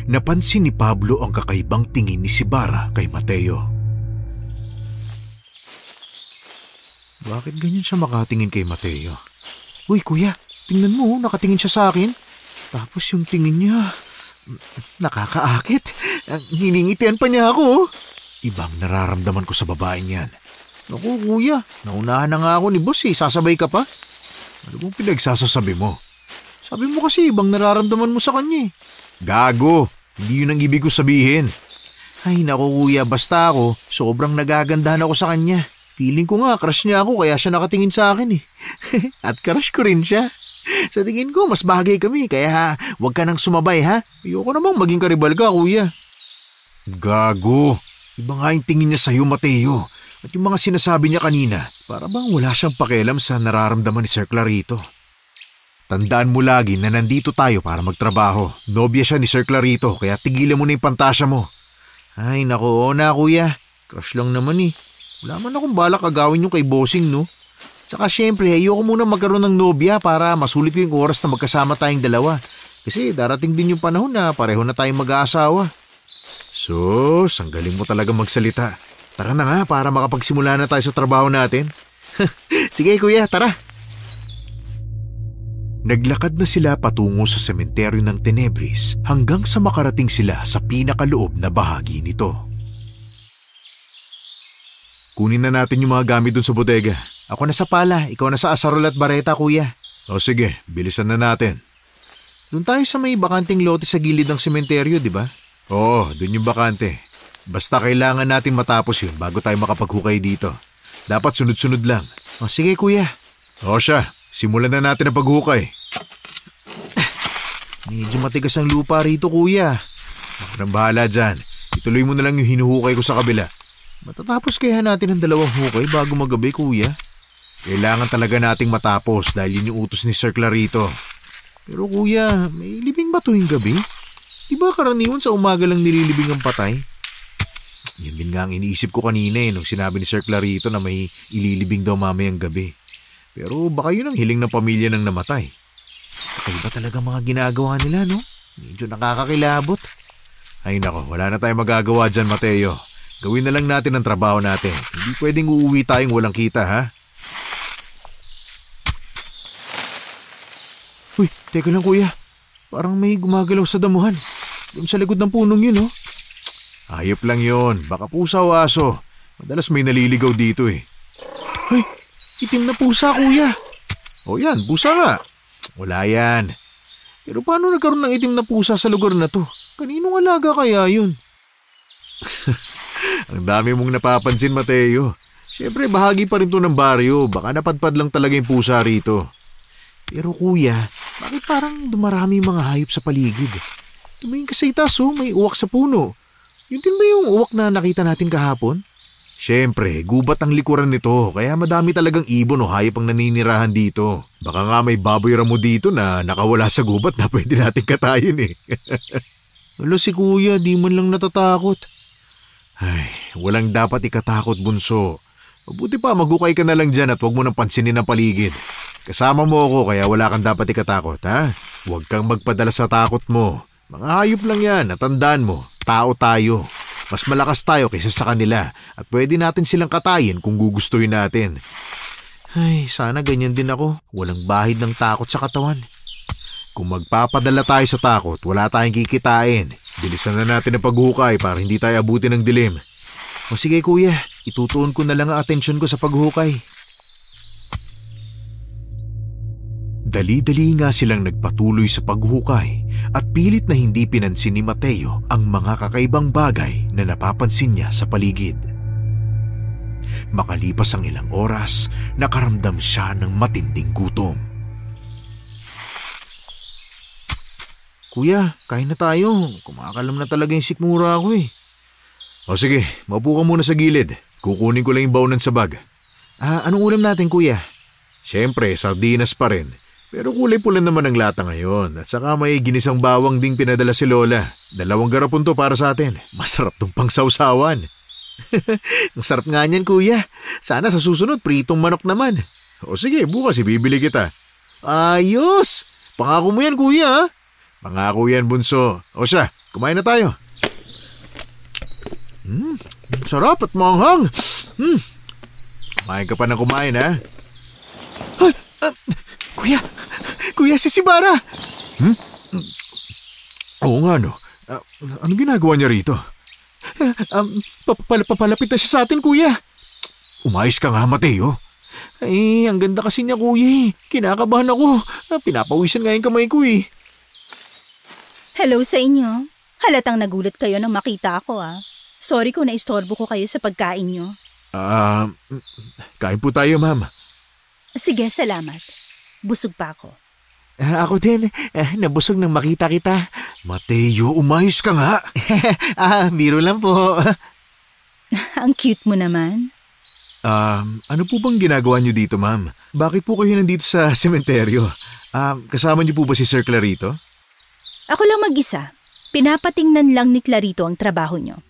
napansin ni Pablo ang kakaibang tingin ni Sibara kay Mateo. Bakit ganyan siya makatingin kay Mateo? Uy kuya, tingnan mo, nakatingin siya sa akin. Tapos yung tingin niya, nakakaakit. Hiningitian pa niya ako. Ibang nararamdaman ko sa babaeng yan. Naku kuya, naunahan na nga ako ni boss sasabay ka pa. Ano bang pinagsasasabi mo? Sabi mo kasi ibang nararamdaman mo sa kanya Gago, hindi yun ang ibig ko sabihin. Ay naku kuya, basta ako, sobrang nagagandahan ako sa kanya. Feeling ko nga, crush niya ako kaya siya nakatingin sa akin At crush ko rin siya. Sa tingin ko, mas bagay kami kaya wag ka nang sumabay ha. Ayoko namang maging karibal ka kuya. Gago, iba nga yung tingin niya sa'yo Mateo. At yung mga sinasabi niya kanina, para bang wala siyang pakialam sa nararamdaman ni Sir Clarito. Tandaan mo lagi na nandito tayo para magtrabaho. Nobya siya ni Sir Clarito kaya tigilan mo na yung pantasya mo. Ay naku, oo na kuya. Crush lang naman Wala man akong balak agawin yung kay bossing no. Tsaka syempre, ayoko muna magkaroon ng nobya para masulit yung oras na magkasama tayong dalawa. Kasi darating din yung panahon na pareho na tayong mag-aasawa. Sus, ang galing mo talaga magsalita. Tara na nga para makapagsimula na tayo sa trabaho natin. Sige kuya, tara. Naglakad na sila patungo sa sementeryo ng Tenebris hanggang sa makarating sila sa pinakaloob na bahagi nito. Kunin na natin yung mga gamit dun sa bodega. Ako na sa pala, ikaw na sa asarol at bareta kuya. O sige, bilisan na natin. Doon tayo sa may bakanting lote sa gilid ng sementeryo, di ba? Oo, doon yung bakante. Basta kailangan natin matapos yun bago tayo makapaghukay dito. Dapat sunod-sunod lang. O sige kuya. O siya, simulan na natin ang paghukay. Medyo matigas ang lupa rito kuya. Ako nang bahala dyan. Ituloy mo na lang yung hinuhukay ko sa kabila. Matatapos kaya natin ang dalawang hukay bago magabi kuya. Kailangan talaga nating matapos dahil yun yung utos ni Sir Clarito. Pero kuya, may libing ba tuwing gabi? Diba karaniwan sa umaga lang nililibing ang patay? Yan din nga ang iniisip ko kanina nung sinabi ni Sir Clarito na may ililibing daw mamayang gabi. Pero baka yun ang hiling ng pamilya ng namatay. Kakaiba talaga mga ginagawa nila no? Medyo nakakakilabot. Ay nako, wala na tayong magagawa dyan Mateo. Gawin na lang natin ang trabaho natin. Hindi pwedeng uuwi tayong walang kita ha? Uy, teka lang kuya. Parang may gumagalaw sa damuhan. Doon sa likod ng punong yun, oh. Hayop lang yun. Baka pusa o aso. Madalas may naliligaw dito Ay, itim na pusa kuya. O yan, pusa nga. Wala yan. Pero paano nagkaroon ng itim na pusa sa lugar na to? Kaninong alaga kaya yun? Ang dami mong napapansin, Mateo. Siyempre, bahagi pa rin to ng baryo. Baka napadpad lang talaga yung pusa rito. Pero kuya, bakit parang dumarami mga hayop sa paligid? Tumingin ka sa itaas may uwak sa puno. Yun din ba yung uwak na nakita natin kahapon? Siyempre, gubat ang likuran nito kaya madami talagang ibon o hayop ang naninirahan dito. Baka nga may baboy ramo dito na nakawala sa gubat na pwede natin katayin Wala si kuya, di man lang natatakot. Ay, walang dapat ikatakot bunso. Mabuti pa maghukay ka na lang dyan at huwag mo nang pansinin ang paligid. Kasama mo ako kaya wala kang dapat ikatakot ha? Huwag kang magpadala sa takot mo. Mga hayop lang yan, natandaan mo. Tao tayo. Mas malakas tayo kaysa sa kanila at pwede natin silang katayin kung gugustuhin natin. Ay, sana ganyan din ako. Walang bahid ng takot sa katawan. Kung magpapadala tayo sa takot, wala tayong kikitain. Bilisan na natin ang paghukay para hindi tayo abutin ng dilim. O sige kuya, itutuon ko na lang ang atensyon ko sa paghukay. Dali-dali nga silang nagpatuloy sa paghukay at pilit na hindi pinansin ni Mateo ang mga kakaibang bagay na napapansin niya sa paligid. Makalipas ang ilang oras, nakaramdam siya ng matinding gutom. Kuya, kain na tayo. Kumakalam na talaga yung sikmura ko O sige, maupo ka muna sa gilid. Kukunin ko lang yung baunan sa bag. Anong ulam natin kuya? Siyempre, sardinas pa rin. Pero kulay pula naman ang lata ngayon at saka may ginisang bawang ding pinadala si Lola. 2 garapon to para sa atin. Masarap tong pangsawsawan. Ang sarap nga niyan kuya. Sana sa susunod pritong manok naman. O sige, bukas ibibili kita. Ayos! Pangako mo yan kuya ha? Pangako yan bunso. O siya, kumain na tayo. Sarap at manghang. kumain ka pa ng kumain, ha? Ay, Kuya, si Sibara! Oo nga, no. Anong ginagawa niya rito? Papalapit na siya sa atin, kuya. Umayos ka nga, Mateo. Ay, ang ganda kasi niya, kuya. Kinakabahan ako. Pinapawisan nga yung kamay ko, eh. Hello sa inyo. Halatang nagulat kayo nang makita ako, Sorry kung naistorbo ko kayo sa pagkain nyo. Kain po tayo, ma'am. Sige, salamat. Busog pa ako. Ako din. Nabusog nang makita kita. Mateo, umayos ka nga. Biro lang po. Ang cute mo naman. Ano po bang ginagawa niyo dito, ma'am? Bakit po kayo nandito sa sementeryo? Kasama niyo po ba si Sir Clarito? Ako lang mag-isa. Pinapatingnan lang ni Clarito ang trabaho niyo.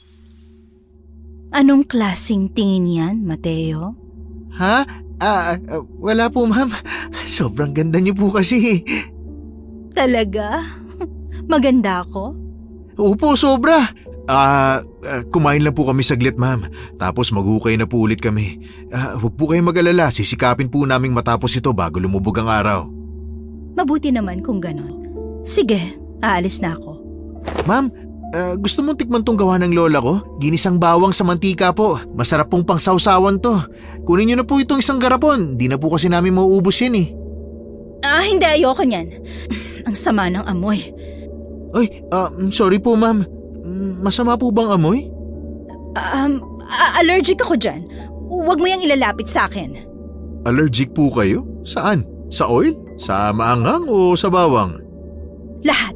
Anong klaseng tingin yan, Mateo? Ha? Wala po, ma'am. Sobrang ganda niyo po kasi. Talaga? Maganda ako? Opo, sobra. Kumain lang po kami saglit, ma'am. Tapos maghukay na po ulit kami. Huwag po kayong mag-alala. Sisikapin po naming matapos ito bago lumubog ang araw. Mabuti naman kung ganon. Sige, aalis na ako. Ma'am, gusto mong tikman tong gawa ng lola ko? Ginisang bawang sa mantika po. Masarap pong pangsawsawan to. Kunin niyo na po itong isang garapon. Di na po kasi namin mauubos yan eh. Hindi, ayoko niyan. Ang sama ng amoy. Ay, sorry po, ma'am. Masama po bang amoy? Allergic ako dyan. Huwag mo yung ilalapit sa akin. Allergic po kayo? Saan? Sa oil? Sa maanghang o sa bawang? Lahat.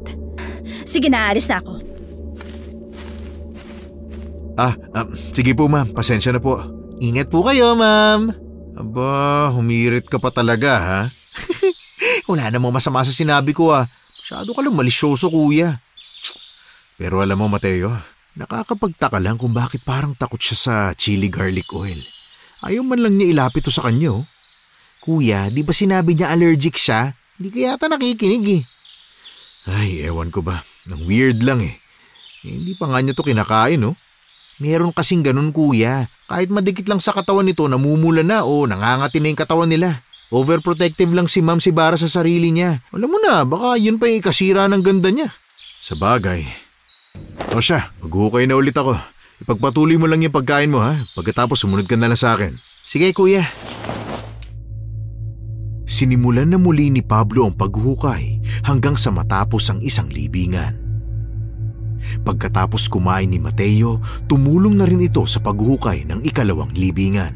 Sige na, aalis na ako. Sige po, ma'am. Pasensya na po. Ingat po kayo, ma'am. Aba, humirit ka pa talaga, ha? Wala namang masama sa sinabi ko, Masyado ka lang malisyoso, kuya. Pero alam mo, Mateo, nakakapagtaka lang kung bakit parang takot siya sa chili garlic oil. Ayaw man lang niya ilapit to sa kanya, Kuya, di ba sinabi niya allergic siya? Di ka yata nakikinig eh. Ay, ewan ko ba. Ang weird lang hindi pa nga niya to kinakain, Meron kasing ganun, kuya. Kahit madikit lang sa katawan nito, namumula na o nangangati na yung katawan nila. Overprotective lang si Ma'am Sibara sa sarili niya. Alam mo na, baka yun pa yung ikasira ng ganda niya. Sa bagay. O siya, maghukay na ulit ako. Ipagpatuloy mo lang yung pagkain mo, ha? Pagkatapos sumunod ka na lang sa akin. Sige, kuya. Sinimulan na muli ni Pablo ang paghukay hanggang sa matapos ang isang libingan. Pagkatapos kumain ni Mateo, tumulong na rin ito sa paghukay ng ikalawang libingan.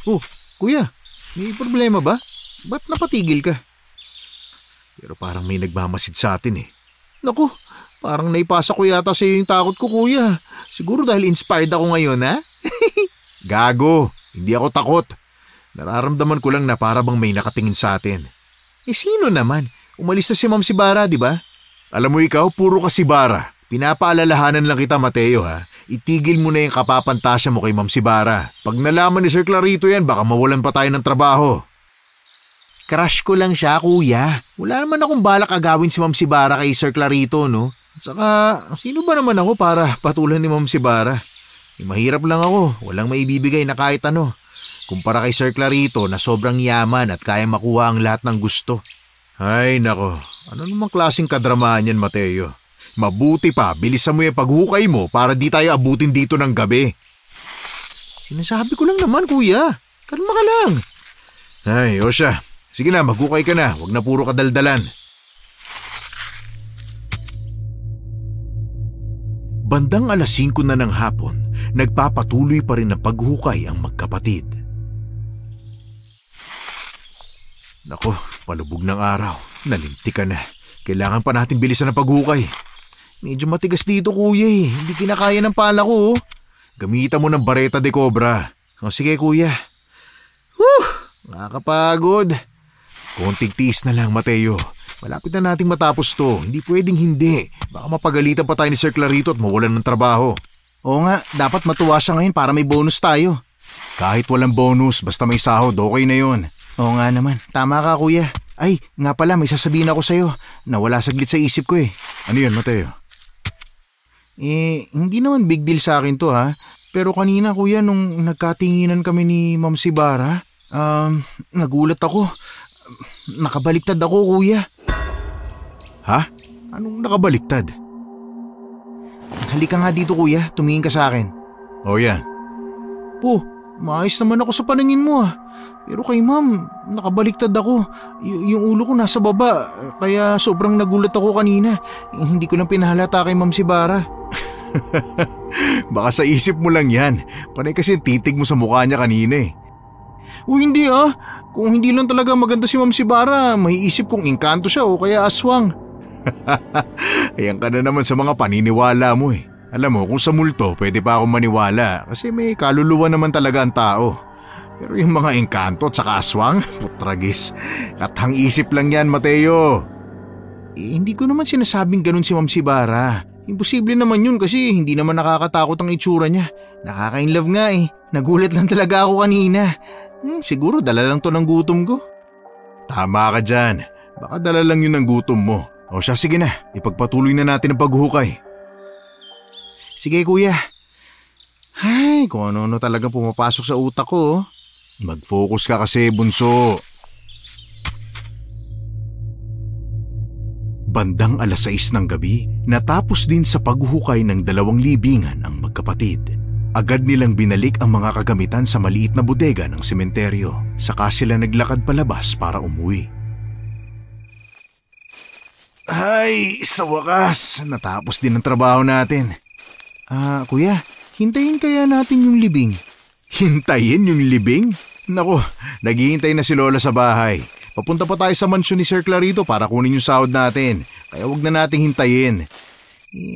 Oh, kuya, may problema ba? Ba't napatigil ka? Pero parang may nagmamasid sa atin Naku, parang naipasa ko yata sa iyo yung takot ko, kuya. Siguro dahil inspired ako ngayon, ha? Gago, hindi ako takot. Nararamdaman ko lang na para bang may nakatingin sa atin. Sino naman? Umalis na si Ma'am Sibara, di ba? Alam mo ikaw, puro ka Sibara. Pinapaalalahanan lang kita, Mateo, ha? Itigil mo na yung kapapantasya mo kay Ma'am Sibara. Pag nalaman ni Sir Clarito yan, baka mawalan pa tayo ng trabaho. Crush ko lang siya, kuya. Wala naman akong balak agawin si Ma'am Sibara kay Sir Clarito, no? Saka, sino ba naman ako para patulan ni Ma'am Sibara? Mahirap lang ako, walang maibibigay na kahit ano. Kumpara kay Sir Clarito na sobrang yaman at kaya makuha ang lahat ng gusto. Ay nako, ano namang klaseng kadramaan yan, Mateo? Mabuti pa, bilisan mo yung paghukay mo para di tayo abutin dito ng gabi. Sinasabi ko lang naman, kuya. Kalma ka lang. Ay, o siya. Sige na, maghukay ka na. Huwag na puro kadaldalan. Bandang 5:00 na ng hapon, nagpapatuloy pa rin ang paghukay ang magkapatid. Nako, palubog ng araw. Nalinti ka na. Kailangan pa natin bilisan ang paghukay. Medyo matigas dito, kuya. Hindi kinakaya ng pala ko. Gamitan mo ng bareta de cobra. O sige, kuya. Nakakapagod. Konting tiis na lang, Mateo. Malapit na nating matapos to. Hindi pwedeng hindi. Baka mapagalitan pa tayo ni Sir Clarito at mawalan ng trabaho. Oo nga, dapat matuwa siya ngayon para may bonus tayo. Kahit walang bonus, basta may sahod, okay na yun. Oo nga naman. Tama ka, kuya. Ay, nga pala, may sasabihin ako sa'yo. Nawala saglit sa isip ko. Ano yun, Mateo? Hindi naman big deal sa akin to, ha. Pero kanina kuya nung nagkatinginan kami ni Ma'am Sibara, nagulat ako. Nakabaliktad ako kuya. Ha? Anong nakabaliktad? Halika nga dito kuya, tumingin ka sa akin. O yan. Po, maayos naman ako sa paningin mo ah. Pero kay ma'am, nakabaliktad ako. Yung ulo ko nasa baba, kaya sobrang nagulat ako kanina. Hindi ko lang pinahalata kay Ma'am Sibara. Baka sa isip mo lang yan. Panay kasi titig mo sa mukha niya kanina eh. Hindi ah. Kung hindi lang talaga maganda si Ma'am Sibara, maiisip kong engkanto siya o kaya aswang. Ayan ka na naman sa mga paniniwala mo eh. Alam mo, kung sa multo, pwede pa akong maniwala kasi may kaluluwa naman talaga ang tao. Pero yung mga engkanto at saka aswang, putragis. Katang isip lang yan, Mateo. Hindi ko naman sinasabing ganun si Ma'am Sibara. Imposible naman yun kasi hindi naman nakakatakot ang itsura niya. Nakaka-inlove nga eh. Nagulat lang talaga ako kanina. Siguro dala lang to ng gutom ko. Tama ka dyan. Baka dala lang yun ng gutom mo. O siya, sige na. Ipagpatuloy na natin ang paghuhukay. Sige kuya. Ay, kung ano-ano talagang pumapasok sa utak ko. Mag-focus ka kasi, bunso. Bandang 6:00 ng gabi, natapos din sa paghuhukay ng 2 libingan ang magkapatid. Agad nilang binalik ang mga kagamitan sa maliit na bodega ng sementeryo. Saka sila naglakad palabas para umuwi. Ay, sa wakas, natapos din ang trabaho natin. Kuya, hintayin kaya natin yung libing. Hintayin yung libing? Nako, naghihintay na si Lola sa bahay. Papunta pa tayo sa mansyon ni Sir Clarito para kunin yung sahod natin. Kaya wag na nating hintayin.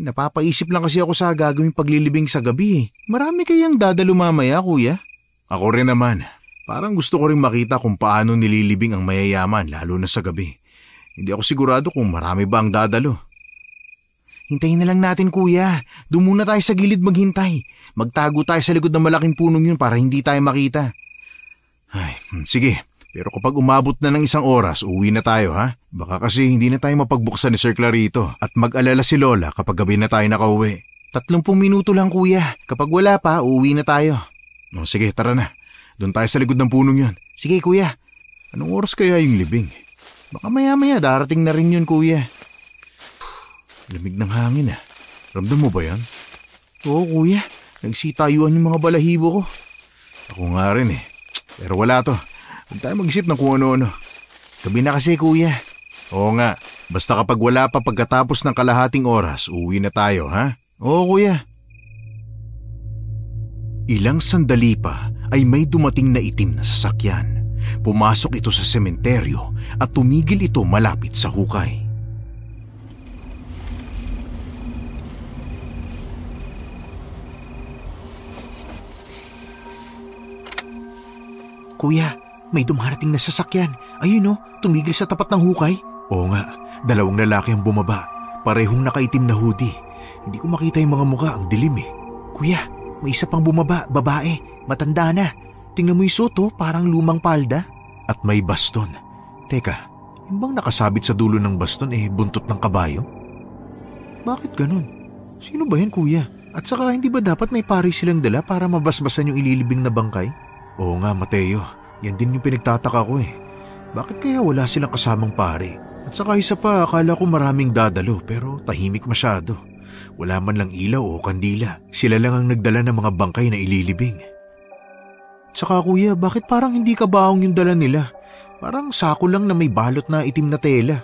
Napapaisip lang kasi ako sa gagawing paglilibing sa gabi. Marami kayang dadalo mamaya, kuya? Ako rin naman. Parang gusto ko rin makita kung paano nililibing ang mayayaman lalo na sa gabi. Hindi ako sigurado kung marami ba ang dadalo. Hintayin na lang natin, kuya. Doon muna tayo sa gilid maghintay. Magtago tayo sa likod ng malaking punong yun para hindi tayo makita. Ay, sige. Pero kapag umabot na ng 1 oras, uwi na tayo ha? Baka kasi hindi na tayo mapagbuksan ni Sir Clarito at mag-alala si Lola kapag gabi na tayo nakauwi. 30 minuto lang, kuya. Kapag wala pa, uwi na tayo. O sige, tara na. Doon tayo sa likod ng punong yun. Sige, kuya. Anong oras kaya yung libing? Baka maya-maya darating na rin yun, kuya. Lamig ng hangin ah. Ramdam mo ba yan? Oo, kuya. Nagsitayuan yung mga balahibo ko. Ako nga rin eh. Pero wala to. Huwag tayo mag-isip ng kung ano-ano. Gabi na kasi, kuya. Oo nga. Basta kapag wala pa pagkatapos ng kalahating oras, uwi na tayo, ha? Oo, kuya. Ilang sandali pa ay may dumating na itim na sasakyan. Pumasok ito sa sementeryo at tumigil ito malapit sa hukay. Kuya, may dumarating na sasakyan. Ayun oh, tumigil sa tapat ng hukay. Oo nga, 2 lalaki ang bumaba. Parehong nakaitim na hoodie. Hindi ko makita yung mga mukha, ang dilim eh. Kuya, may isa pang bumaba, babae. Matanda na. Tingnan mo yung suot oh, parang lumang palda. At may baston. Teka, yung bang nakasabit sa dulo ng baston buntot ng kabayo? Bakit ganun? Sino ba yan, kuya? At saka hindi ba dapat may pari silang dala para mabasbasan yung ililibing na bangkay? Oo nga, Mateo. Yan din yung pinagtataka ko eh. Bakit kaya wala silang kasamang pari? At saka isa pa, akala ko maraming dadalo pero tahimik masyado. Wala man lang ilaw o kandila. Sila lang ang nagdala ng mga bangkay na ililibing. Tsaka kuya, bakit parang hindi kabaong yung dala nila? Parang sako lang na may balot na itim na tela.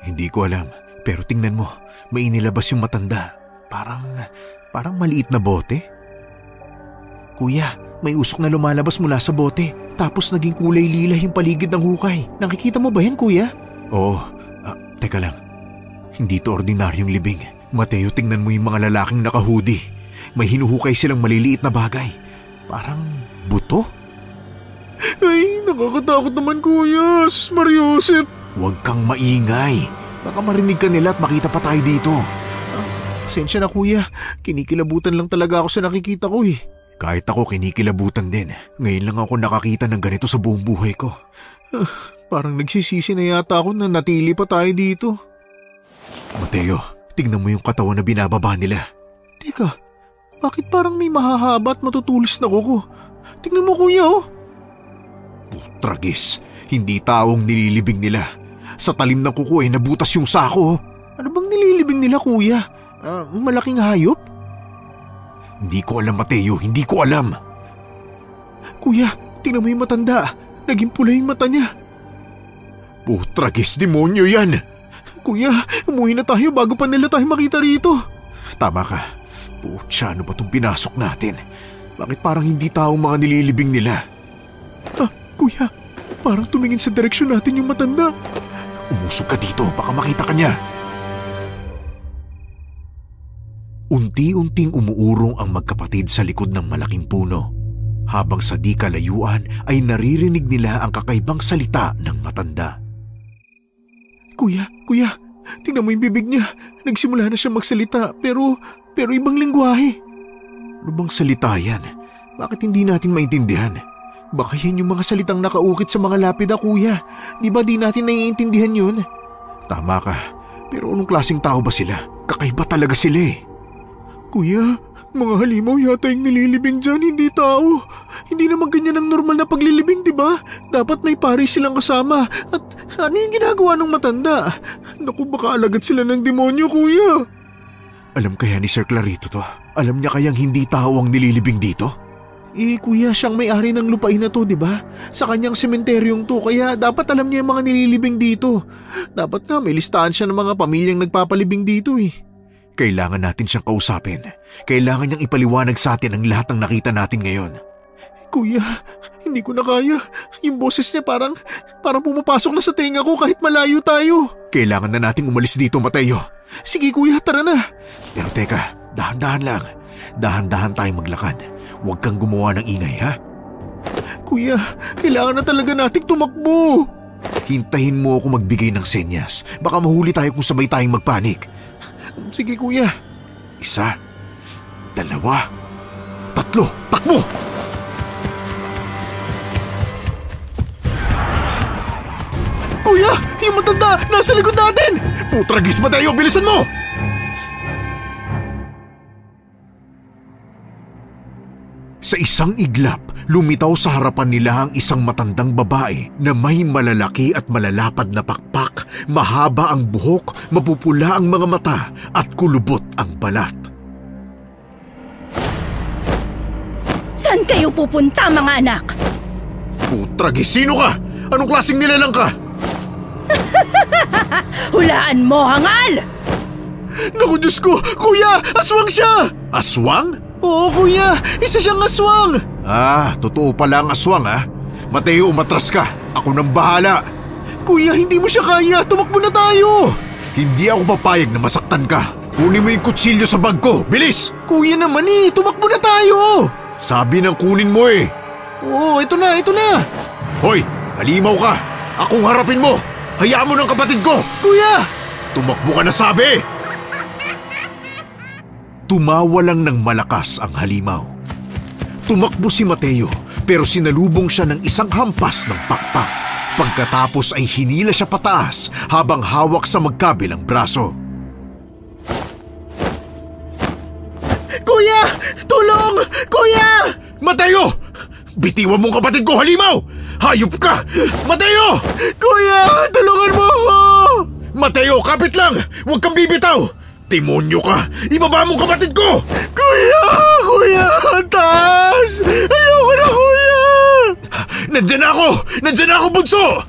Hindi ko alam, pero tingnan mo, may inilabas yung matanda. Parang maliit na bote. Kuya, may usok na lumalabas mula sa bote. Tapos naging kulay lila yung paligid ng hukay. Nakikita mo ba yan, kuya? Oo. Teka lang. Hindi to ordinaryong libing. Mateo, tingnan mo yung mga lalaking naka-hoodie. May hinuhukay silang maliliit na bagay. Parang buto? Ay, nakakatakot naman, kuya. Mariosep. Huwag kang maingay. Baka marinig ka nila at makita pa tayo dito. Pasensya na, kuya. Kinikilabutan lang talaga ako sa nakikita ko eh. Kahit ako kinikilabutan din. Ngayon lang ako nakakita ng ganito sa buong buhay ko. Parang nagsisisi na yata ako na natili pa tayo dito. Mateo, tingnan mo yung katawan na binababa nila. Teka, Bakit parang may mahahaba at matutulis na kuko? Tingnan mo kuya oh. Tragis, hindi taong nililibing nila. Sa talim ng kuko nabutas yung sako. Ano bang nililibing nila kuya? Malaking hayop? Hindi ko alam Mateo, hindi ko alam. Kuya, tingnan mo yung matanda. Naging pula yung mata niya. Tragis, demonyo yan. Kuya, umuwi na tayo bago pa nila tayo makita rito. Tama ka. Putya, ano ba itong pinasok natin? Bakit parang hindi taong mga nililibing nila? Kuya, parang tumingin sa direksyon natin yung matanda. Umusog ka dito, baka makita ka niya. Unti-unting umuurong ang magkapatid sa likod ng malaking puno. Habang sa di kalayuan ay naririnig nila ang kakaibang salita ng matanda. Kuya, tingnan mo yung bibig niya. Nagsimula na siya magsalita pero ibang lengguwahe. Ano bang salita yan? Bakit hindi natin maintindihan? Baka yan yung mga salitang nakaukit sa mga lapida kuya. Di ba di natin naiintindihan yun? Tama ka, pero anong klaseng tao ba sila? Kakaiba talaga sila eh. Kuya, mga halimaw yata yung nililibing dyan, hindi tao. Hindi naman ganyan ang normal na paglilibing, di ba? Dapat may pari silang kasama. At ano yung ginagawa ng matanda? Naku, baka alagad sila ng demonyo, kuya. Alam kaya ni Sir Clarito to? Alam niya kayang hindi tao ang nililibing dito? Kuya, siyang may-ari ng lupain na to, di ba? Sa kanyang sementeryong to, kaya dapat alam niya yung mga nililibing dito. Dapat nga may listahan siya ng mga pamilyang nagpapalibing dito eh. Kailangan natin siyang kausapin. Kailangan niyang ipaliwanag sa atin ang lahat ng nakita natin ngayon. Kuya, hindi ko na kaya. Yung boses niya parang pumapasok na sa tenga ko kahit malayo tayo. Kailangan na nating umalis dito, Mateo. Sige kuya, tara na. Pero teka, dahan-dahan lang. Dahan-dahan tayong maglakad. Huwag kang gumawa ng ingay, ha? Kuya, kailangan na talaga nating tumakbo. Hintahin mo ako magbigay ng senyas. Baka mahuli tayo kung sabay tayong magpanik. Sige kuya. 1, 2, 3, takbo! Kuya, yung matanda nasa likod natin! Putragis, Mateo, bilisan mo! Sa isang iglap, lumitaw sa harapan nila ang isang matandang babae na may malalaki at malalapad na pakpak, mahaba ang buhok, mapupula ang mga mata at kulubot ang balat. Saan kayo pupunta, mga anak? Putragis, sino ka? Anong klaseng nilalang ka? Hulaan mo, hangal! Naku, Diyos ko! Kuya, aswang siya! Aswang? Oo, kuya. Isa siyang aswang. Totoo pala ang aswang, ha? Mateo, umatras ka. Ako nang bahala. Kuya, hindi mo siya kaya. Tumakbo na tayo. Hindi ako papayag na masaktan ka. Kunin mo yung kutsilyo sa bag ko. Bilis! Kuya naman eh. Tumakbo na tayo. Sabi ng kunin mo eh. Oo, ito na. Hoy, halimaw ka. Akong harapin mo. Hayaan mo ng kapatid ko. Kuya! Tumakbo ka na sabi. Tumawa lang ng malakas ang halimaw. Tumakbo si Mateo pero sinalubong siya ng isang hampas ng pakpak. Pagkatapos ay hinila siya pataas habang hawak sa magkabilang braso. Kuya! Tulong! Kuya! Mateo! Bitiwan mong kapatid ko, halimaw! Hayop ka! Mateo! Kuya! Tulungan mo ako! Mateo, kapit lang! Huwag kang bibitaw! Demonyo ka! Ibaba mong kapatid ko! Kuya! Ang taas! Ayoko na, kuya! Nandyan ako, bunso!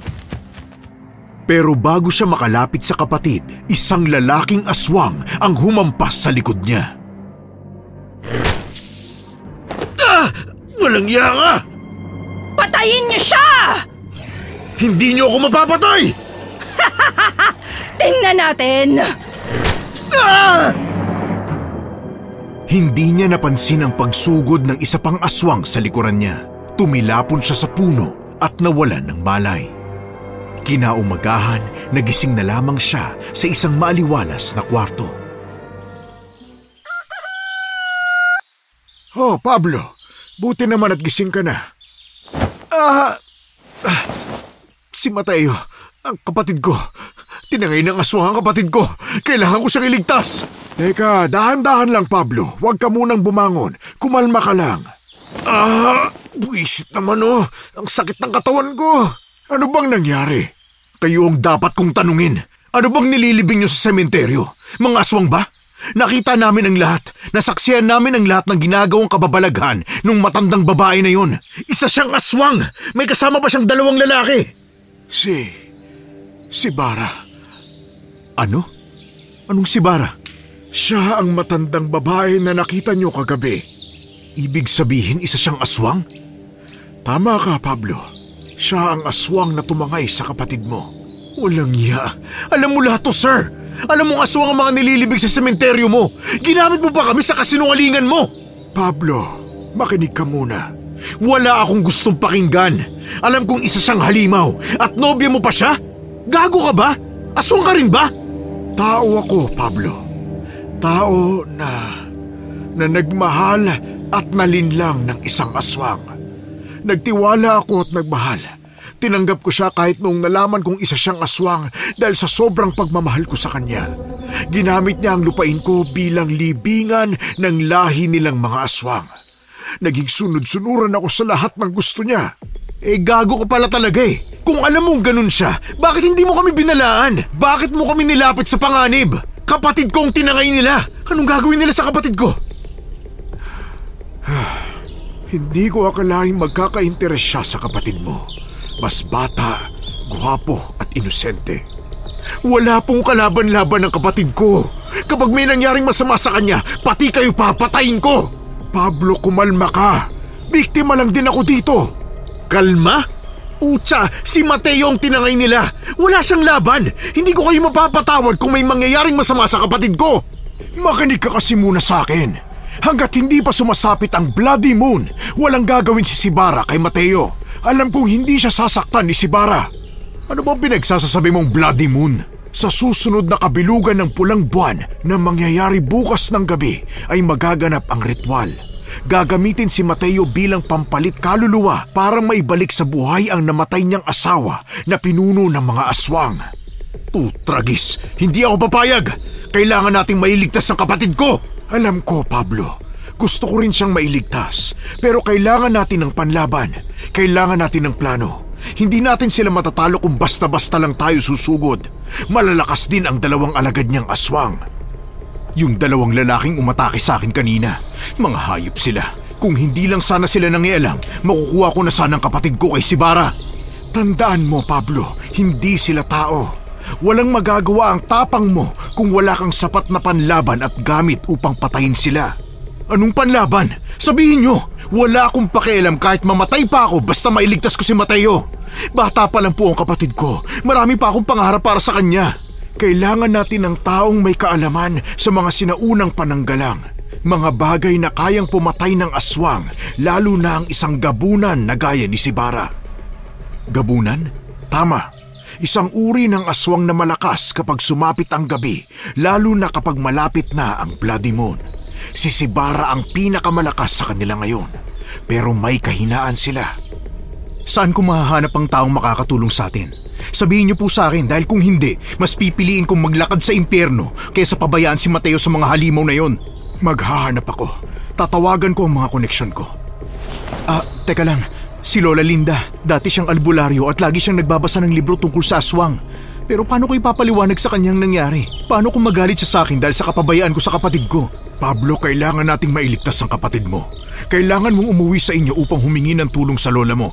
Pero bago siya makalapit sa kapatid, isang lalaking aswang ang humampas sa likod niya. Walang iya ka! Patayin niyo siya! Hindi niyo ako mapapatay! Tingnan natin! Hindi niya napansin ang pagsugod ng isa pang aswang sa likuran niya. Tumilapon siya sa puno at nawalan ng malay. Kinaumagahan, nagising na lamang siya sa isang maaliwalas na kwarto. Oh, Pablo, buti naman at gising ka na. Si Mateo, ang kapatid ko, Tinangay ng aswang ang kapatid ko. Kailangan ko siyang iligtas. Teka, dahan-dahan lang Pablo. Huwag ka munang bumangon. Kumalma ka lang. Buwisit naman oh. Ang sakit ng katawan ko. Ano bang nangyari? Kayo ang dapat kong tanungin. Ano bang nililibing niyo sa sementeryo? Mga aswang ba? Nakita namin ang lahat. Nasaksihan namin ang lahat ng ginagawang kababalaghan nung matandang babae na yun. Isa siyang aswang. May kasama pa siyang 2 lalaki. Si Bara. Ano? Anong si Bara? Siya ang matandang babae na nakita niyo kagabi. Ibig sabihin isa siyang aswang? Tama ka, Pablo. Siya ang aswang na tumangay sa kapatid mo. Walang iya. Alam mo lahat to, sir. Alam mong aswang ang mga nililibig sa sementeryo mo. Ginamit mo pa kami sa kasinungalingan mo. Pablo, makinig ka muna. Wala akong gustong pakinggan. Alam kong isa siyang halimaw at nobya mo pa siya? Gago ka ba? Aswang ka rin ba? Tao ako, Pablo. Tao na nagmahal at nalinlang ng isang aswang. Nagtiwala ako at nagmahal. Tinanggap ko siya kahit noong nalaman kong isa siyang aswang dahil sa sobrang pagmamahal ko sa kanya. Ginamit niya ang lupain ko bilang libingan ng lahi nilang mga aswang. Naging sunod-sunuran ako sa lahat ng gusto niya. Gago ka pala talaga eh. Kung alam mong ganun siya, bakit hindi mo kami binalaan? Bakit mo kami nilapit sa panganib? Kapatid ko ang tinangay nila. Anong gagawin nila sa kapatid ko? Hindi ko akalaing magkaka-interes siya sa kapatid mo. Mas bata, guwapo at inosente. Wala pong kalaban-laban ng kapatid ko. Kapag may nangyaring masama sa kanya, pati kayo papatayin ko. Pablo, kumalma ka. Biktima lang din ako dito. Kalma? Utsa, si Mateo ang tinangay nila. Wala siyang laban. Hindi ko kayo mapapatawad kung may mangyayaring masama sa kapatid ko. Makinig ka kasi muna sa akin. Hanggat hindi pa sumasapit ang Bloody Moon, walang gagawin si Sibara kay Mateo. Alam kong hindi siya sasaktan ni Sibara. Ano bang pinagsasasabi mong Bloody Moon? Sa susunod na kabilugan ng pulang buwan na mangyayari bukas ng gabi ay magaganap ang ritual. Gagamitin si Mateo bilang pampalit kaluluwa para maibalik sa buhay ang namatay niyang asawa na pinuno ng mga aswang. Putragis, hindi ako papayag. Kailangan nating mailigtas ang kapatid ko. Alam ko, Pablo. Gusto ko rin siyang mailigtas. Pero kailangan natin ng panlaban. Kailangan natin ng plano. Hindi natin sila matatalo kung basta-basta lang tayo susugod. Malalakas din ang 2 alagad niyang aswang. Yung 2 lalaking umatake sa akin kanina, mga hayop sila. Kung hindi lang sana sila nangialam, makukuha ko na sana ang kapatid ko kay Sibara. Tandaan mo, Pablo, hindi sila tao. Walang magagawa ang tapang mo kung wala kang sapat na panlaban at gamit upang patayin sila. Anong panlaban? Sabihin nyo, wala akong pakialam kahit mamatay pa ako basta mailigtas ko si Mateo. Bata pa lang po ang kapatid ko. Marami pa akong pangarap para sa kanya. Kailangan natin ng taong may kaalaman sa mga sinaunang pananggalang. Mga bagay na kayang pumatay ng aswang, lalo na ang isang gabunan na gaya ni Sibara. Gabunan? Tama. Isang uri ng aswang na malakas kapag sumapit ang gabi, lalo na kapag malapit na ang Bloody Moon. Si Sibara ang pinakamalakas sa kanila ngayon, pero may kahinaan sila. Saan ko mahahanap ang taong makakatulong sa atin? Sabihin niyo po sa akin dahil kung hindi, mas pipiliin kong maglakad sa impyerno kaysa pabayaan si Mateo sa mga halimaw na yon. Maghahanap ako. Tatawagan ko ang mga koneksyon ko. Teka lang. Si Lola Linda, dati siyang albularyo at lagi siyang nagbabasa ng libro tungkol sa aswang. Pero paano ko ipapaliwanag sa kanyang nangyari? Paano kung magalit siya sa akin dahil sa kapabayaan ko sa kapatid ko? Pablo, kailangan nating mailigtas ang kapatid mo. Kailangan mong umuwi sa inyo upang humingi ng tulong sa lola mo.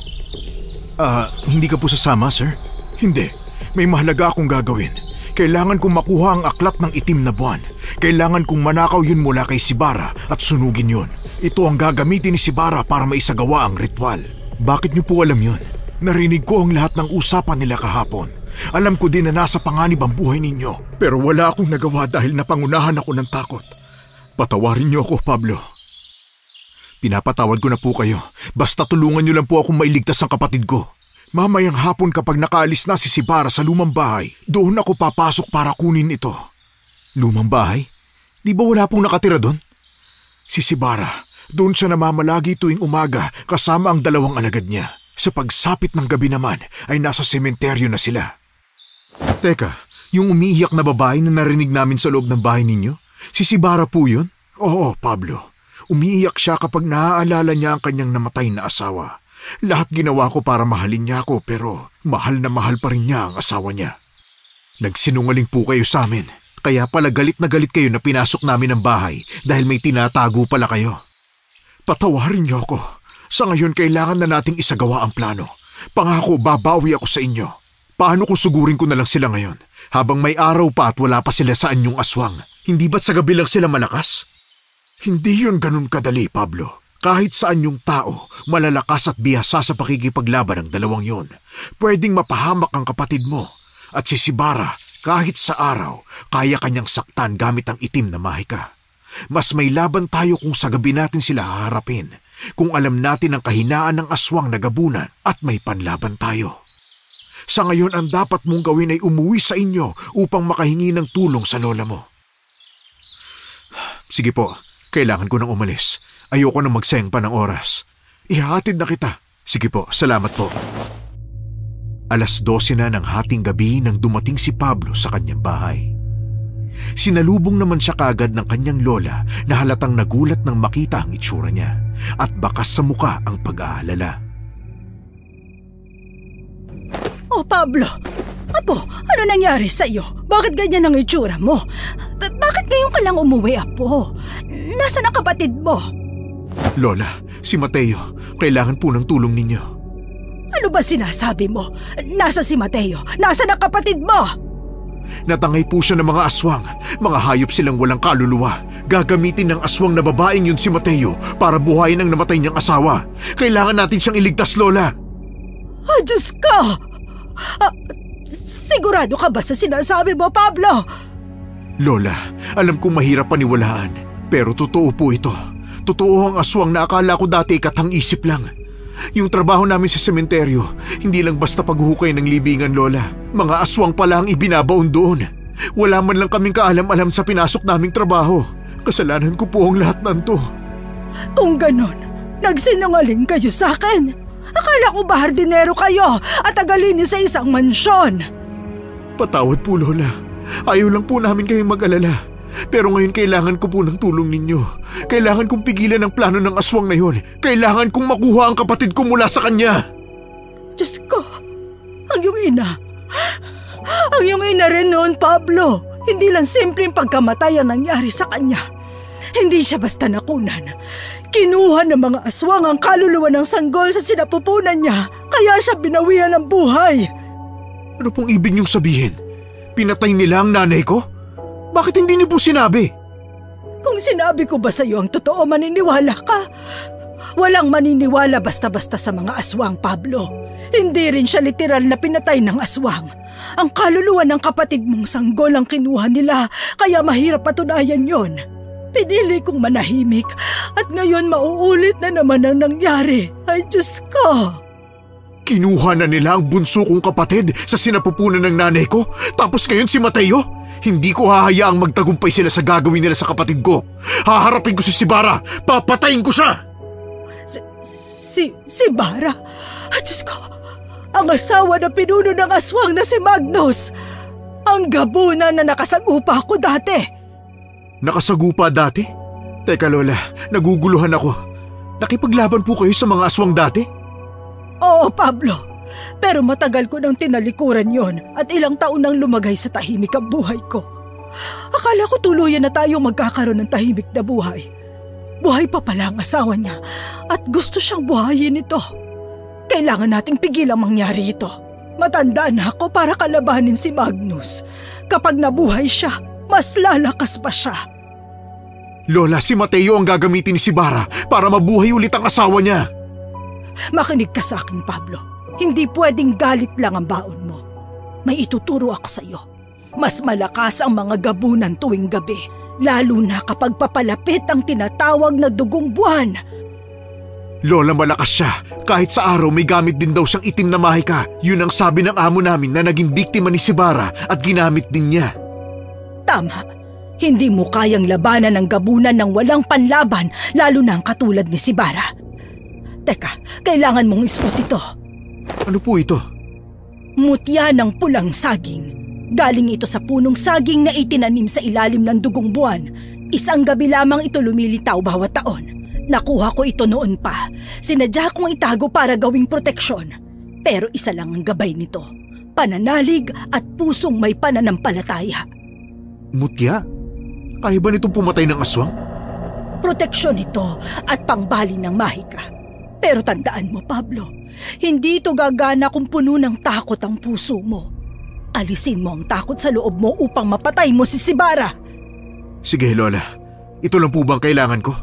Hindi ka po sasama, sir? Hindi. May mahalaga akong gagawin. Kailangan kong makuha ang aklat ng itim na buwan. Kailangan kong manakaw yun mula kay Sibara at sunugin yun. Ito ang gagamitin ni Sibara para maisagawa ang ritual. Bakit niyo po alam yun? Narinig ko ang lahat ng usapan nila kahapon. Alam ko din na nasa panganib ang buhay ninyo. Pero wala akong nagawa dahil napangunahan ako ng takot. Patawarin niyo ako, Pablo. Pinapatawad ko na po kayo. Basta tulungan niyo lang po akong mailigtas ang kapatid ko. Mamayang hapon kapag nakaalis na si Sibara sa lumang bahay, doon ako papasok para kunin ito. Lumang bahay? Di ba wala pong nakatira doon? Si Sibara, doon siya namamalagi tuwing umaga kasama ang 2 alagad niya. Sa pagsapit ng gabi naman ay nasa sementeryo na sila. Teka, Yung umiiyak na babae na narinig namin sa loob ng bahay ninyo? Si Sibara po yun? Oo, Pablo. Umiiyak siya kapag naaalala niya ang kanyang namatay na asawa. Lahat ginawa ko para mahalin niya ako pero mahal na mahal pa rin niya ang asawa niya. Nagsinungaling po kayo sa amin. Kaya pala galit na galit kayo na pinasok namin ang bahay dahil may tinatago pala kayo. Patawarin niyo ako. Sa ngayon kailangan na nating isagawa ang plano. Pangako babawi ako sa inyo. Paano kung sugurin ko na lang sila ngayon? Habang may araw pa at wala pa sila sa anyong aswang. Hindi ba't sa gabi lang sila malakas? Hindi yun ganun kadali, Pablo. Kahit sa anyong tao, malalakas at bihasa sa pakikipaglaban ng dalawang yon. Pwedeng mapahamak ang kapatid mo. At si Sibara, kahit sa araw, kaya kanyang saktan gamit ang itim na mahika. Mas may laban tayo kung sa gabi natin sila haharapin, kung alam natin ang kahinaan ng aswang na gabunan at may panlaban tayo. Sa ngayon, ang dapat mong gawin ay umuwi sa inyo upang makahingi ng tulong sa lola mo. Sige po, kailangan ko nang umalis. Ayoko nang magsayang pa ng oras. Ihahatid na kita. Sige po, salamat po. 12:00 na ng hating gabi nang dumating si Pablo sa kanyang bahay. Sinalubong naman siya kagad ng kanyang lola na halatang nagulat nang makita ang itsura niya at bakas sa muka ang pag-aalala. Oh, Pablo! Apo, ano nangyari sa iyo? Bakit ganyan ang itsura mo? Bakit ngayon ka lang umuwi, Apo? Nasaan ang kapatid mo? Lola, si Mateo. Kailangan po ng tulong ninyo. Ano ba sinasabi mo? Nasa si Mateo? Nasaan ang kapatid mo? Natangay po siya ng mga aswang. Mga hayop silang walang kaluluwa. Gagamitin ng aswang na babaeng yun si Mateo para buhayin ang namatay niyang asawa. Kailangan natin siyang iligtas, Lola. Diyos ko! Sigurado ka ba sa sinasabi mo, Pablo? Lola, alam kong mahirap paniwalaan, pero totoo po ito. Totoo ang aswang na akala ko dati katang-isip lang. Yung trabaho namin sa sementeryo, hindi lang basta paghukay ng libingan, Lola. Mga aswang pala ang ibinabaon doon. Wala man lang kaming kaalam-alam sa pinasok naming trabaho. Kasalanan ko po ang lahat nanto. Kung ganon, nagsinungaling kayo sa akin. Akala ko ba hardinero kayo at tagalini sa isang mansyon. Patawad po, Lola. Ayaw lang po namin kayong mag-alala. Pero ngayon kailangan ko po ng tulong ninyo. Kailangan kong pigilan ang plano ng aswang na yun. Kailangan kong makuha ang kapatid ko mula sa kanya. Diyos ko, ang iyong ina. Ang iyong ina rin noon, Pablo. Hindi lang simpleng pagkamatay ang nangyari sa kanya. Hindi siya basta nakunan. Kinuha ng mga aswang ang kaluluwa ng sanggol sa sinapupunan niya. Kaya siya binawian ng buhay. Ano pong ibig niyong sabihin? Pinatay nila ang nanay ko? Bakit hindi niyo po sinabi? Kung sinabi ko ba sa iyo ang totoo, maniniwala ka? Walang maniniwala basta-basta sa mga aswang, Pablo. Hindi rin siya literal na pinatay ng aswang. Ang kaluluwa ng kapatid mong sanggol ang kinuha nila, kaya mahirap patunayan yon. Pinili kong manahimik at ngayon mauulit na naman ang nangyari. Ay, Diyos ko! Kinuha na nila ang bunso kong kapatid sa sinapupunan ng nanay ko, tapos ngayon si Mateo? Hindi ko hahayaang magtagumpay sila sa gagawin nila sa kapatid ko. Haharapin ko si Sibara. Papatayin ko siya! Si Bara? Diyos ko! Ang asawa na pinuno ng aswang na si Magnus! Ang gabunan na nakasagupa ako dati! Nakasagupa dati? Teka, Lola, naguguluhan ako. Nakipaglaban po kayo sa mga aswang dati? Oo, Pablo. Pero matagal ko nang tinalikuran yon at ilang taon nang lumagay sa tahimik ang buhay ko. Akala ko tuluyan na tayong magkakaroon ng tahimik na buhay. Buhay pa pala ang asawa niya at gusto siyang buhayin ito. Kailangan nating pigilang mangyari ito. Matanda na ako para kalabanin si Magnus. Kapag nabuhay siya, mas lalakas pa siya. Lola, si Mateo ang gagamitin ni Sibara para mabuhay ulit ang asawa niya. Makinig ka sa akin, Pablo. Hindi pwedeng galit lang ang baon mo. May ituturo ako sa iyo. Mas malakas ang mga gabunan tuwing gabi, lalo na kapag papalapit ang tinatawag na dugong buwan. Lola, malakas siya. Kahit sa araw may gamit din daw siyang itim na mahika. Yun ang sabi ng amo namin na naging biktima ni Sibara at ginamit din niya. Tama. Hindi mo kayang labanan ng gabunan ng walang panlaban, lalo na ang katulad ni Sibara. Teka, kailangan mong isuot ito. Ano po ito? Mutya ng pulang saging. Galing ito sa punong saging na itinanim sa ilalim ng dugong buwan. Isang gabi lamang ito lumilitaw bawat taon. Nakuha ko ito noon pa. Sinadya kong itago para gawing proteksyon. Pero isa lang ang gabay nito. Pananalig at pusong may pananampalataya. Mutya? Kaya ba nitong pumatay ng aswang? Proteksyon ito at pangbali ng mahika. Pero tandaan mo, Pablo, hindi ito gagana kung puno ng takot ang puso mo. Alisin mo ang takot sa loob mo upang mapatay mo si Sibara. Sige, Lola. Ito lang po bang kailangan ko?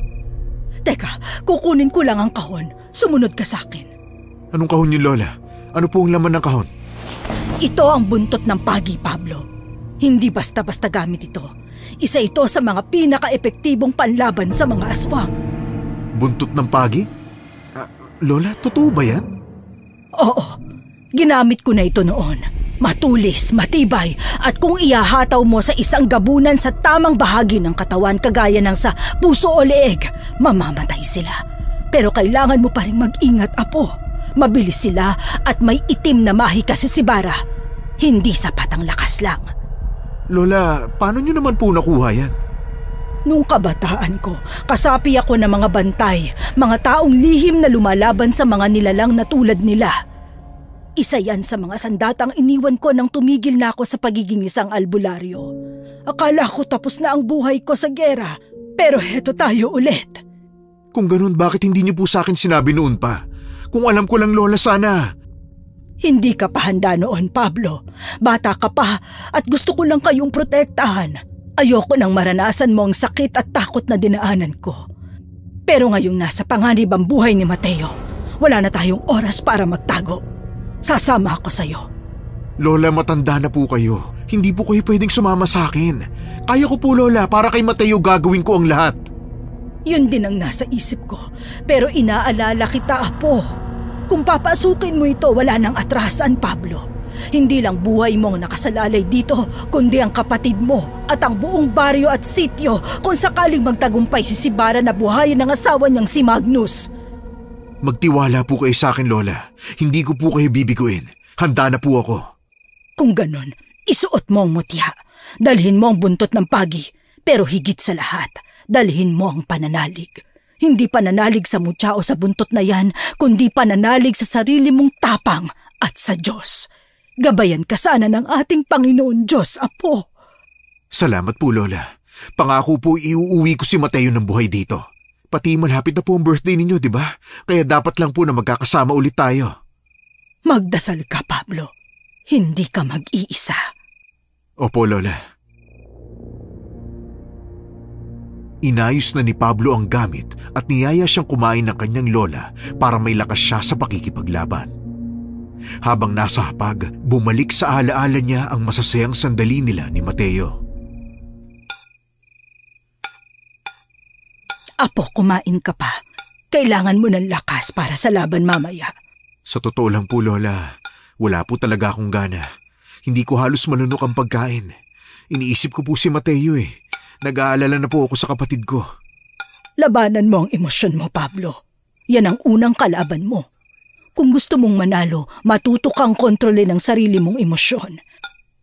Teka, kukunin ko lang ang kahon. Sumunod ka sa akin. Anong kahon yun, Lola? Ano po ang laman ng kahon? Ito ang buntot ng pagi, Pablo. Hindi basta-basta gamit ito. Isa ito sa mga pinaka-epektibong panlaban sa mga aswang. Buntot ng pagi? Lola, totoo ba yan? Oo, ginamit ko na ito noon. Matulis, matibay, at kung ihahataw mo sa isang gabunan sa tamang bahagi ng katawan kagaya ng sa puso o leeg, mamamatay sila. Pero kailangan mo pa rin mag-ingat, Apo. Mabilis sila at may itim na mahika si Sibara. Hindi sapat ang lakas lang. Lola, paano nyo naman po nakuha yan? Nung kabataan ko, kasapi ako ng mga bantay, mga taong lihim na lumalaban sa mga nilalang na tulad nila. Isa yan sa mga sandatang iniwan ko nang tumigil na ako sa pagiging isang albularyo. Akala ko tapos na ang buhay ko sa gera, pero heto tayo ulit. Kung ganun, bakit hindi niyo po sa akin sinabi noon pa? Kung alam ko lang, Lola, sana. Hindi ka pa handa noon, Pablo. Bata ka pa at gusto ko lang kayong protektahan. Ayoko nang maranasan mo ang sakit at takot na dinaanan ko. Pero ngayong nasa panganib ang buhay ni Mateo, wala na tayong oras para magtago. Sasama ako sa'yo. Lola, matanda na po kayo. Hindi po kayo pwedeng sumama sa akin. Kaya ko po, Lola, para kay Mateo gagawin ko ang lahat. Yun din ang nasa isip ko. Pero inaalala kita, Apo. Kung papasukin mo ito, wala nang atrasan, Pablo. Hindi lang buhay mo ang nakasalalay dito, kundi ang kapatid mo at ang buong baryo at sityo kung sakaling magtagumpay si Sibara na buhayin ng asawa niyang si Magnus. Magtiwala po kayo sa akin, Lola. Hindi ko po kayo bibiguin. Handa na po ako. Kung ganon, isuot mo ang mutya. Dalhin mo ang buntot ng pagi. Pero higit sa lahat, dalhin mo ang pananalig. Hindi pananalig sa mutya o sa buntot na yan, kundi pananalig sa sarili mong tapang at sa Diyos. Gabayan ka sana ng ating Panginoon Diyos, Apo. Salamat po, Lola. Pangako po iuuwi ko si Mateo ng buhay dito. Pati malapit na po ang birthday ninyo, di ba? Kaya dapat lang po na magkakasama ulit tayo. Magdasal ka, Pablo. Hindi ka mag-iisa. Opo, Lola. Inayos na ni Pablo ang gamit at niyaya siyang kumain ng kanyang lola para may lakas siya sa pakikipaglaban. Habang nasa hapag, bumalik sa alaala niya ang masasayang sandali nila ni Mateo. Apo, kumain ka pa. Kailangan mo ng lakas para sa laban mamaya. Sa totoo lang po, Lola, wala po talaga akong gana. Hindi ko halos malunok ang pagkain. Iniisip ko po si Mateo eh. Nag-aalala na po ako sa kapatid ko. Labanan mo ang emosyon mo, Pablo. Yan ang unang kalaban mo. Kung gusto mong manalo, matuto kang kontrolin ang sarili mong emosyon.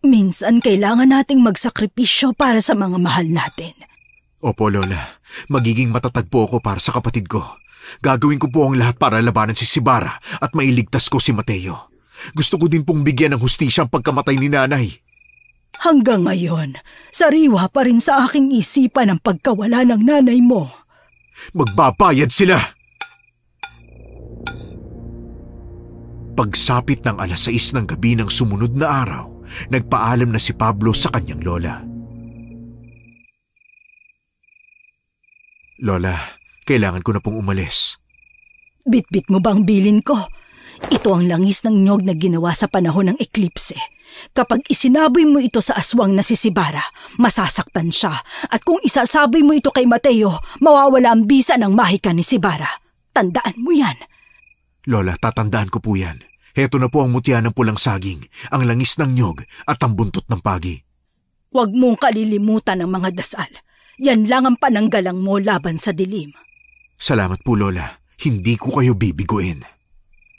Minsan kailangan nating magsakripisyo para sa mga mahal natin. Opo, Lola. Magiging matatag po ako para sa kapatid ko. Gagawin ko po ang lahat para labanan si Sibara at mailigtas ko si Mateo. Gusto ko din pong bigyan ng hustisya ang pagkamatay ni nanay. Hanggang ngayon, sariwa pa rin sa aking isipan ang pagkawala ng nanay mo. Magbabayad sila! Pagsapit ng 6:00 ng gabi ng sumunod na araw, nagpaalam na si Pablo sa kanyang lola. Lola, kailangan ko na pong umalis. Bitbit mo bang bilin ko? Ito ang langis ng nyog na ginawa sa panahon ng eklipse. Kapag isinaboy mo ito sa aswang na si Sibara, masasaktan siya. At kung isasaboy mo ito kay Mateo, mawawala ang bisa ng mahika ni Sibara. Tandaan mo yan. Lola, tatandaan ko po yan. Heto na po ang mutya ng pulang saging, ang langis ng nyog at ang buntot ng pagi. Huwag mong kalilimutan ang mga dasal. Yan lang ang pananggalang mo laban sa dilim. Salamat po, Lola. Hindi ko kayo bibiguin.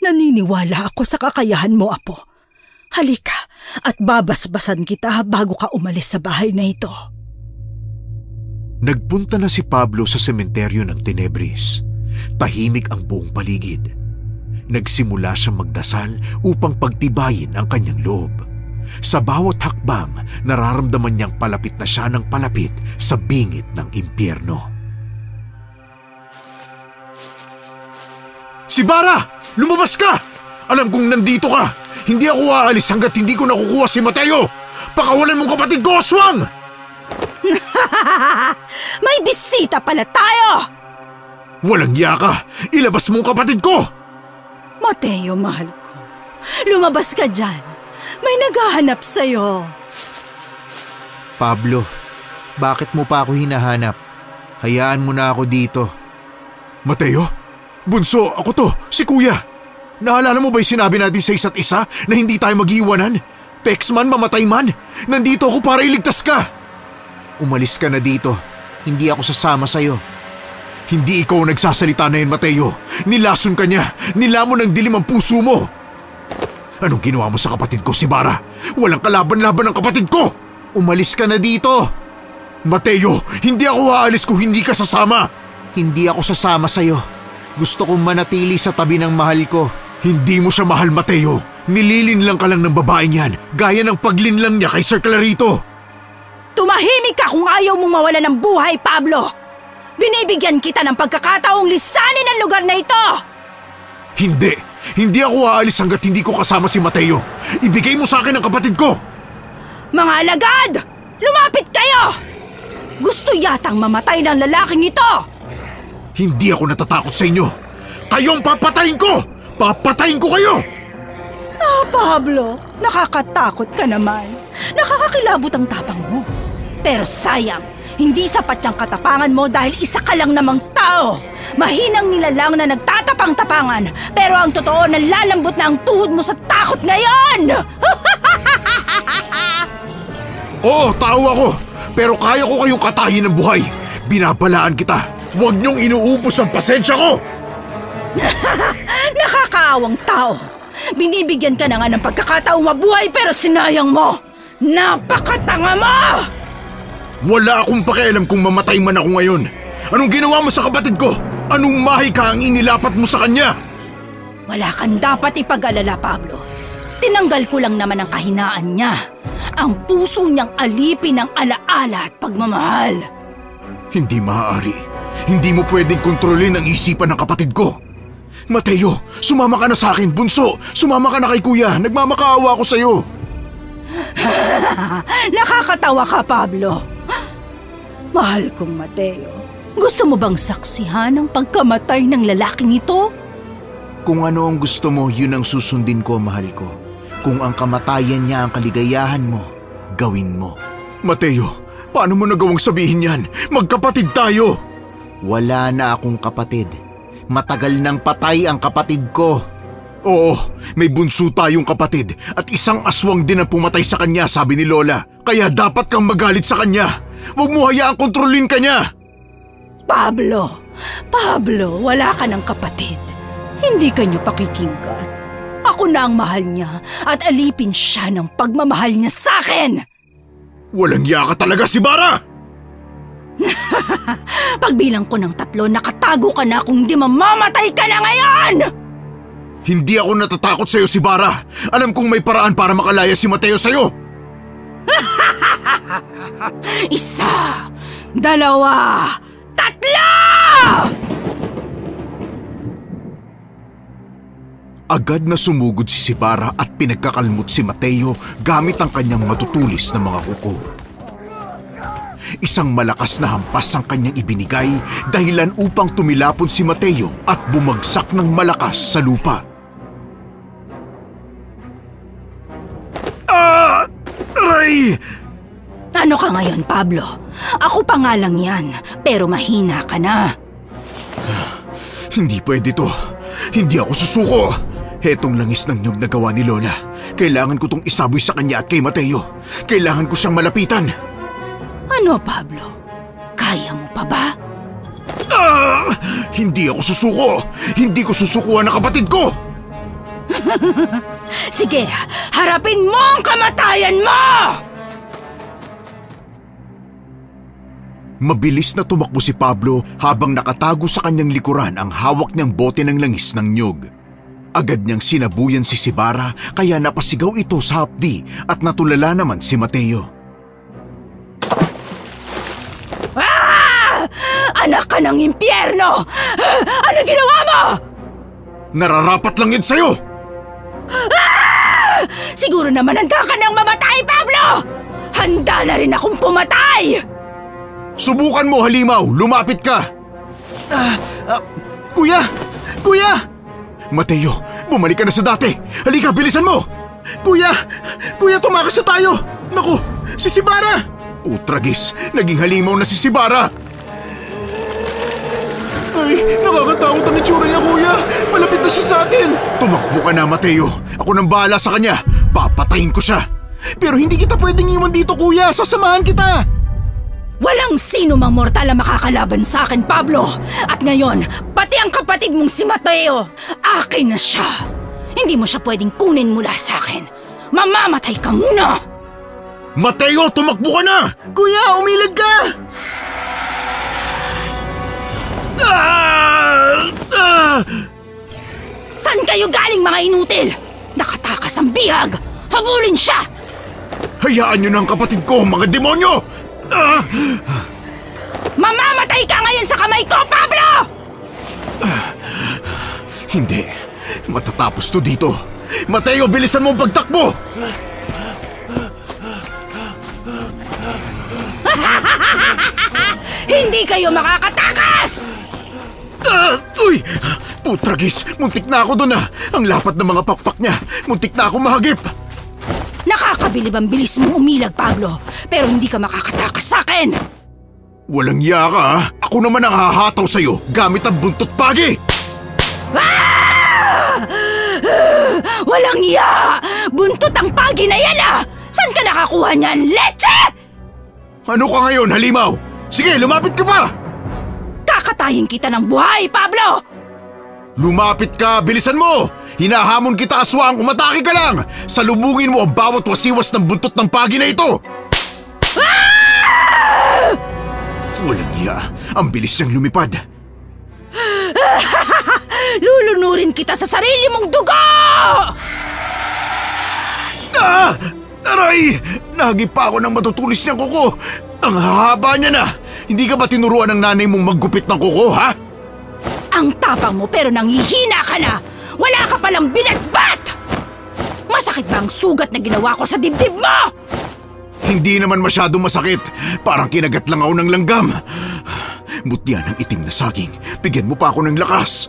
Naniniwala ako sa kakayahan mo, Apo. Halika at babasbasan kita bago ka umalis sa bahay na ito. Nagpunta na si Pablo sa sementeryo ng Tenebris. Tahimik ang buong paligid. Nagsimula siyang magdasal upang pagtibayin ang kanyang loob. Sa bawat hakbang, nararamdaman niyang palapit na siya ng palapit sa bingit ng impyerno. Si Bara! Lumabas ka! Alam kong nandito ka! Hindi ako aalis hanggat hindi ko nakukuha si Mateo! Pakawalan mong kapatid ko, aswang! May bisita pala tayo! Walang iya ka! Ilabas mong kapatid ko! Mateo, mahal ko. Lumabas ka dyan. May naghahanap sa'yo. Pablo, bakit mo pa ako hinahanap? Hayaan mo na ako dito. Mateo? Bunso, ako to, si Kuya. Naalala mo ba'y sinabi natin sa isa't isa na hindi tayo mag-iwanan? Pex man, mamatay man, nandito ako para iligtas ka. Umalis ka na dito. Hindi ako sasama sa'yo. Hindi ikaw nagsasalita na yun, Mateo. Nilason ka niya. Nilamon ng dilim ang puso mo. Anong ginawa mo sa kapatid ko, si Bara? Walang kalaban-laban ng kapatid ko. Umalis ka na dito. Mateo, hindi ako aalis kung hindi ka sasama. Hindi ako sasama sa'yo. Gusto kong manatili sa tabi ng mahal ko. Hindi mo siya mahal, Mateo. Nililinlang ka lang ng babaeng yan, gaya ng paglinlang niya kay Sir Clarito. Tumahimik ka kung ayaw mong mawala ng buhay, Pablo! Binibigyan kita ng pagkakataong lisanin ang lugar na ito! Hindi! Hindi ako aalis hanggat hindi ko kasama si Mateo. Ibigay mo sa akin ang kapatid ko! Mga alagad! Lumapit kayo! Gusto yatang mamatay ng lalaking ito! Hindi ako natatakot sa inyo! Kayong papatayin ko! Papatayin ko kayo! Ah, Pablo, nakakatakot ka naman. Nakakakilabot ang tapang mo. Pero sayang, hindi sapat yung katapangan mo dahil isa ka lang namang tao. Mahinang nilalang na nagtatapang-tapangan, pero ang totoo nalalambot na ang tuhod mo sa takot ngayon! Oo, tao ako, pero kaya ko kayong katahin ng buhay. Binabalaan kita. Huwag niyong inuubos ang pasensya ko! Nakakaawang tao. Binibigyan ka na nga ng pagkakataong mabuhay pero sinayang mo. Napakatanga mo! Wala akong pakialam kung mamatay man ako ngayon. Anong ginawa mo sa kapatid ko? Anong mahika ang inilapat mo sa kanya? Wala kang dapat ipag-alala, Pablo. Tinanggal ko lang naman ang kahinaan niya. Ang puso niyang alipin ng alaala at pagmamahal. Hindi maaari. Hindi mo pwedeng kontrolin ang isipan ng kapatid ko. Mateo, sumama ka na sa akin, bunso. Sumama ka na kay Kuya. Nagmamakaawa ako sa'yo. Nakakatawa ka, Pablo. Mahal kong Mateo, gusto mo bang saksihan ang pagkamatay ng lalaking ito? Kung ano ang gusto mo, yun ang susundin ko, mahal ko. Kung ang kamatayan niya ang kaligayahan mo, gawin mo. Mateo, paano mo nagawang sabihin yan? Magkapatid tayo! Wala na akong kapatid. Matagal nang patay ang kapatid ko. Oo, may bunso tayong kapatid at isang aswang din ang pumatay sa kanya, sabi ni Lola. Kaya dapat kang magalit sa kanya. Huwag mo hayaang kontrolin ka niya. Pablo, wala ka ng kapatid. Hindi ka niyo pakikinggan. Ako na ang mahal niya at alipin siya ng pagmamahal niya sa akin. Walang iya ka talaga, si Bara! Pagbilang ko ng 3, nakatago ka na kung di mamamatay ka na ngayon! Hindi ako natatakot sa'yo, si Bara. Alam kong may paraan para makalaya si Mateo sa'yo. 1, 2, 3! Agad na sumugod si Bara at pinagkakalmot si Mateo gamit ang kanyang matutulis na mga kuko. Isang malakas na hampas ang kanyang ibinigay dahilan upang tumilapon si Mateo at bumagsak ng malakas sa lupa. Aray! Ano ka ngayon, Pablo? Ako pa nga lang yan, pero mahina ka na. Hindi pwede to. Hindi ako susuko. Hetong langis ng nyug na gawa ni Lola. Kailangan ko tong isaboy sa kanya at kay Mateo. Kailangan ko siyang malapitan. Ano, Pablo? Kaya mo pa ba? Hindi ako susuko! Hindi ko susukuhan ang kapatid ko! Sige, harapin mo ang kamatayan mo! Mabilis na tumakbo si Pablo habang nakatago sa kanyang likuran ang hawak niyang bote ng langis ng niyog. Agad niyang sinabuyan si Sibara kaya napasigaw ito sa hapdi at natulala naman si Mateo. Ah! Anak ka ng impyerno! Ano ginawa mo? Nararapat lang yun sa'yo! Ah! Siguro naman handa ka nang mamatay, Pablo! Handa na rin akong pumatay! Subukan mo, Halimaw! Lumapit ka! Kuya! Kuya! Mateo, bumalik ka na sa dati! Halika, bilisan mo! Kuya! Kuya, tumakas na tayo! Naku, si Sibara! Utragis, naging halimaw na si Sibara! Ay, nakakatakot ang itsura niya, kuya! Malapit na siya sa atin! Tumakbo ka na, Mateo! Ako nang bahala sa kanya! Papatayin ko siya! Pero hindi kita pwedeng iwan dito, kuya! Sasamahan kita! Walang sino mang mortal ang makakalaban sa akin, Pablo! At ngayon, pati ang kapatid mong si Mateo, akin na siya! Hindi mo siya pwedeng kunin mula sa akin! Mamamatay ka muna! Mateo, tumakbo ka na! Kuya, umilad ka! Saan kayo galing, mga inutil? Nakatakas ang bihag! Habulin siya! Hayaan niyo na ang kapatid ko, mga demonyo! Mamamatay ka ngayon sa kamay ko, Pablo! Hindi. Matatapos to dito. Mateo, bilisan mo ang pagtakbo! Hindi kayo makakatakas! Uy! Putragis! Muntik na ako doon ah! Ang lapat ng mga pakpak niya! Muntik na ako mahagip! Nakakabilib ang bilis mong umilag, Pablo. Pero hindi ka makakatakas sa akin! Walang iya ka ah! Ako naman ang hahataw sa'yo gamit ang buntot pagi! Ah! Walang iya! Buntot ang pagi na yan ah! Saan ka nakakuha niyan? Leche! Ano ka ngayon, Halimaw? Sige, lumapit ka pa! Kakatayin kita ng buhay, Pablo! Lumapit ka! Bilisan mo! Hinahamon kita, aswang! Umatake ka lang! Salubungin mo ang bawat wasiwas ng buntot ng pagi na ito! Ah! Walang iya. Ang bilis niyang lumipad. Lulunurin kita sa sarili mong dugo! Ah! Aray! Nahagip pa ako ng matutulis niyang kuko. Ang hahaba niya na. Hindi ka ba tinuruan ng nanay mong maggupit ng kuko, ha? Ang tapang mo pero nanghihina ka na! Wala ka palang binatbat! Masakit ba ang sugat na ginawa ko sa dibdib mo? Hindi naman masyadong masakit. Parang kinagat lang ako ng langgam. Mutya ng itim na saging. Bigyan mo pa ako ng lakas.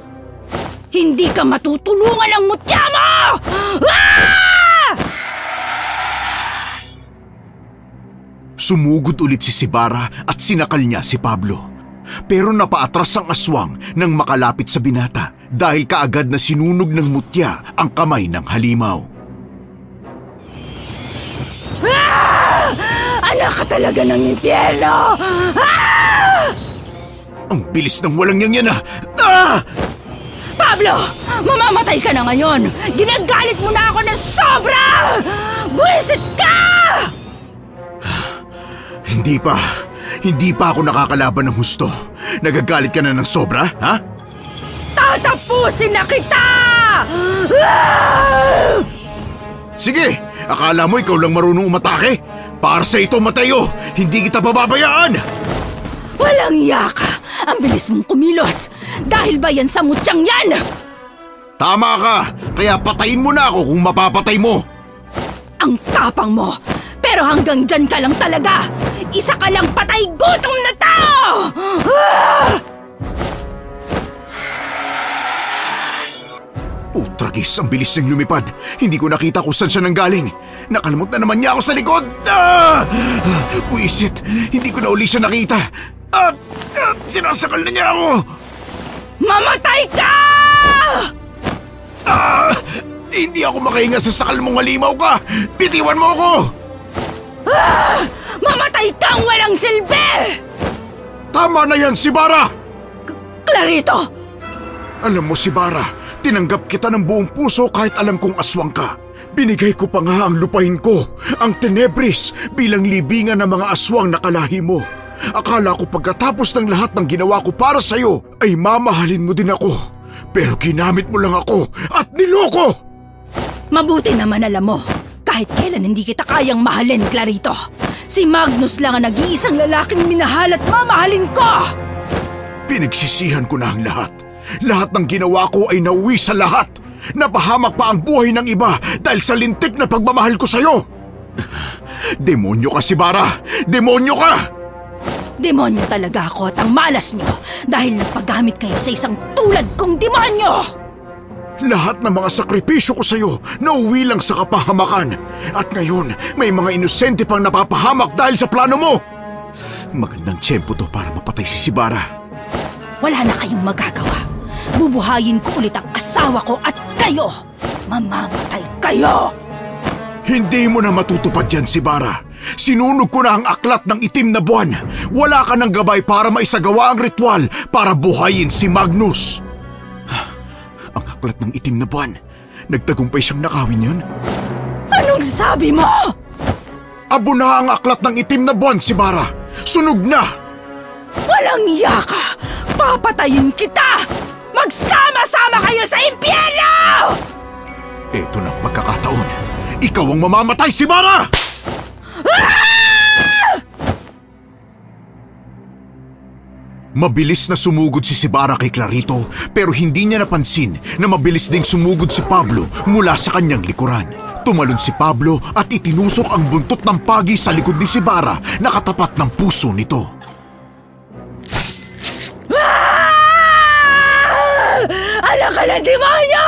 Hindi ka matutulungan ng mutya mo! Ah! Sumugod ulit si Sibara at sinakal niya si Pablo. Pero napaatras ang aswang nang makalapit sa binata dahil kaagad na sinunog ng mutya ang kamay ng Halimaw. Ah! Anak ka talaga ng impyerno! Ah! Ang bilis ng walang yan ah! Ah! Pablo! Mamamatay ka na ngayon! Ginagalit mo na ako ng sobra! Buwisit ka! Hindi pa ako nakakalaban ng husto. Nagagalit ka na ng sobra, ha? Tatapusin na kita! Ah! Sige, akala mo ikaw lang marunong umatake? Para sa ito, Mateo, hindi kita pababayaan! Walang iya ka! Ang bilis mong kumilos! Dahil ba yan sa mutyang yan? Tama ka! Kaya patayin mo na ako kung mapapatay mo! Ang tapang mo! Pero hanggang dyan ka lang talaga! Isa ka lang patay gutom na tao! Ah! Putragis, ang bilis niyang lumipad. Hindi ko nakita kung saan siya nanggaling. Nakalimot na naman niya ako sa likod. Ah! Buisit, hindi ko na uli siya nakita. At sinasakal na niya ako. Mamatay ka! Hindi ako makahinga sa sakal mong halimaw ka. Bitiwan mo ako. Mamatay kang walang silbi! Tama na yan, Sibara! Clarito! Alam mo, Sibara, tinanggap kita ng buong puso kahit alam kong aswang ka. Binigay ko pa nga ang lupain ko, ang Tenebris, bilang libingan ng mga aswang na kalahi mo. Akala ko pagkatapos ng lahat ng ginawa ko para sa'yo, ay mamahalin mo din ako. Pero ginamit mo lang ako at niloko! Mabuti naman alam mo, kahit kailan hindi kita kayang mahalin, Clarito. Si Magnus lang ang nag-iisang lalaking minahal at mamahalin ko! Pinagsisihan ko na ang lahat. Lahat ng ginawa ko ay nauwi sa lahat. Napahamak pa ang buhay ng iba dahil sa lintik na pagmamahal ko sa'yo. Demonyo ka, Sibara! Demonyo ka! Demonyo talaga ako at ang malas nyo dahil nagpagamit kayo sa isang tulad kong demonyo! Lahat ng mga sakripisyo ko sa'yo nauwi lang sa kapahamakan. At ngayon, may mga inosente pang napapahamak dahil sa plano mo. Magandang tiyempo to para mapatay si Sibara. Wala na kayong magagawa. Bubuhayin ko ulit ang asawa ko at kayo! Mamamatay kayo! Hindi mo na matutupad yan, Sibara. Sinunog ko na ang aklat ng itim na buwan. Wala ka ng gabay para maisagawa ang ritual para buhayin si Magnus. Ang aklat ng itim na buwan. Nagtagumpay siyang nakawin yun? Anong sabi mo? Abo na ang aklat ng itim na buwan, Sibara. Sunog na! Walang iya ka! Papatayin kita! Magsama-sama kayo sa impyerno! Ito na pagkakataon. Ikaw ang mamamatay, Sibara! Mabilis na sumugod si Sibara kay Clarito pero hindi niya napansin na mabilis ding sumugod si Pablo mula sa kanyang likuran. Tumalon si Pablo at itinusok ang buntot ng pagi sa likod ni Sibara na katapat ng puso nito. Anak ka ng demonyo!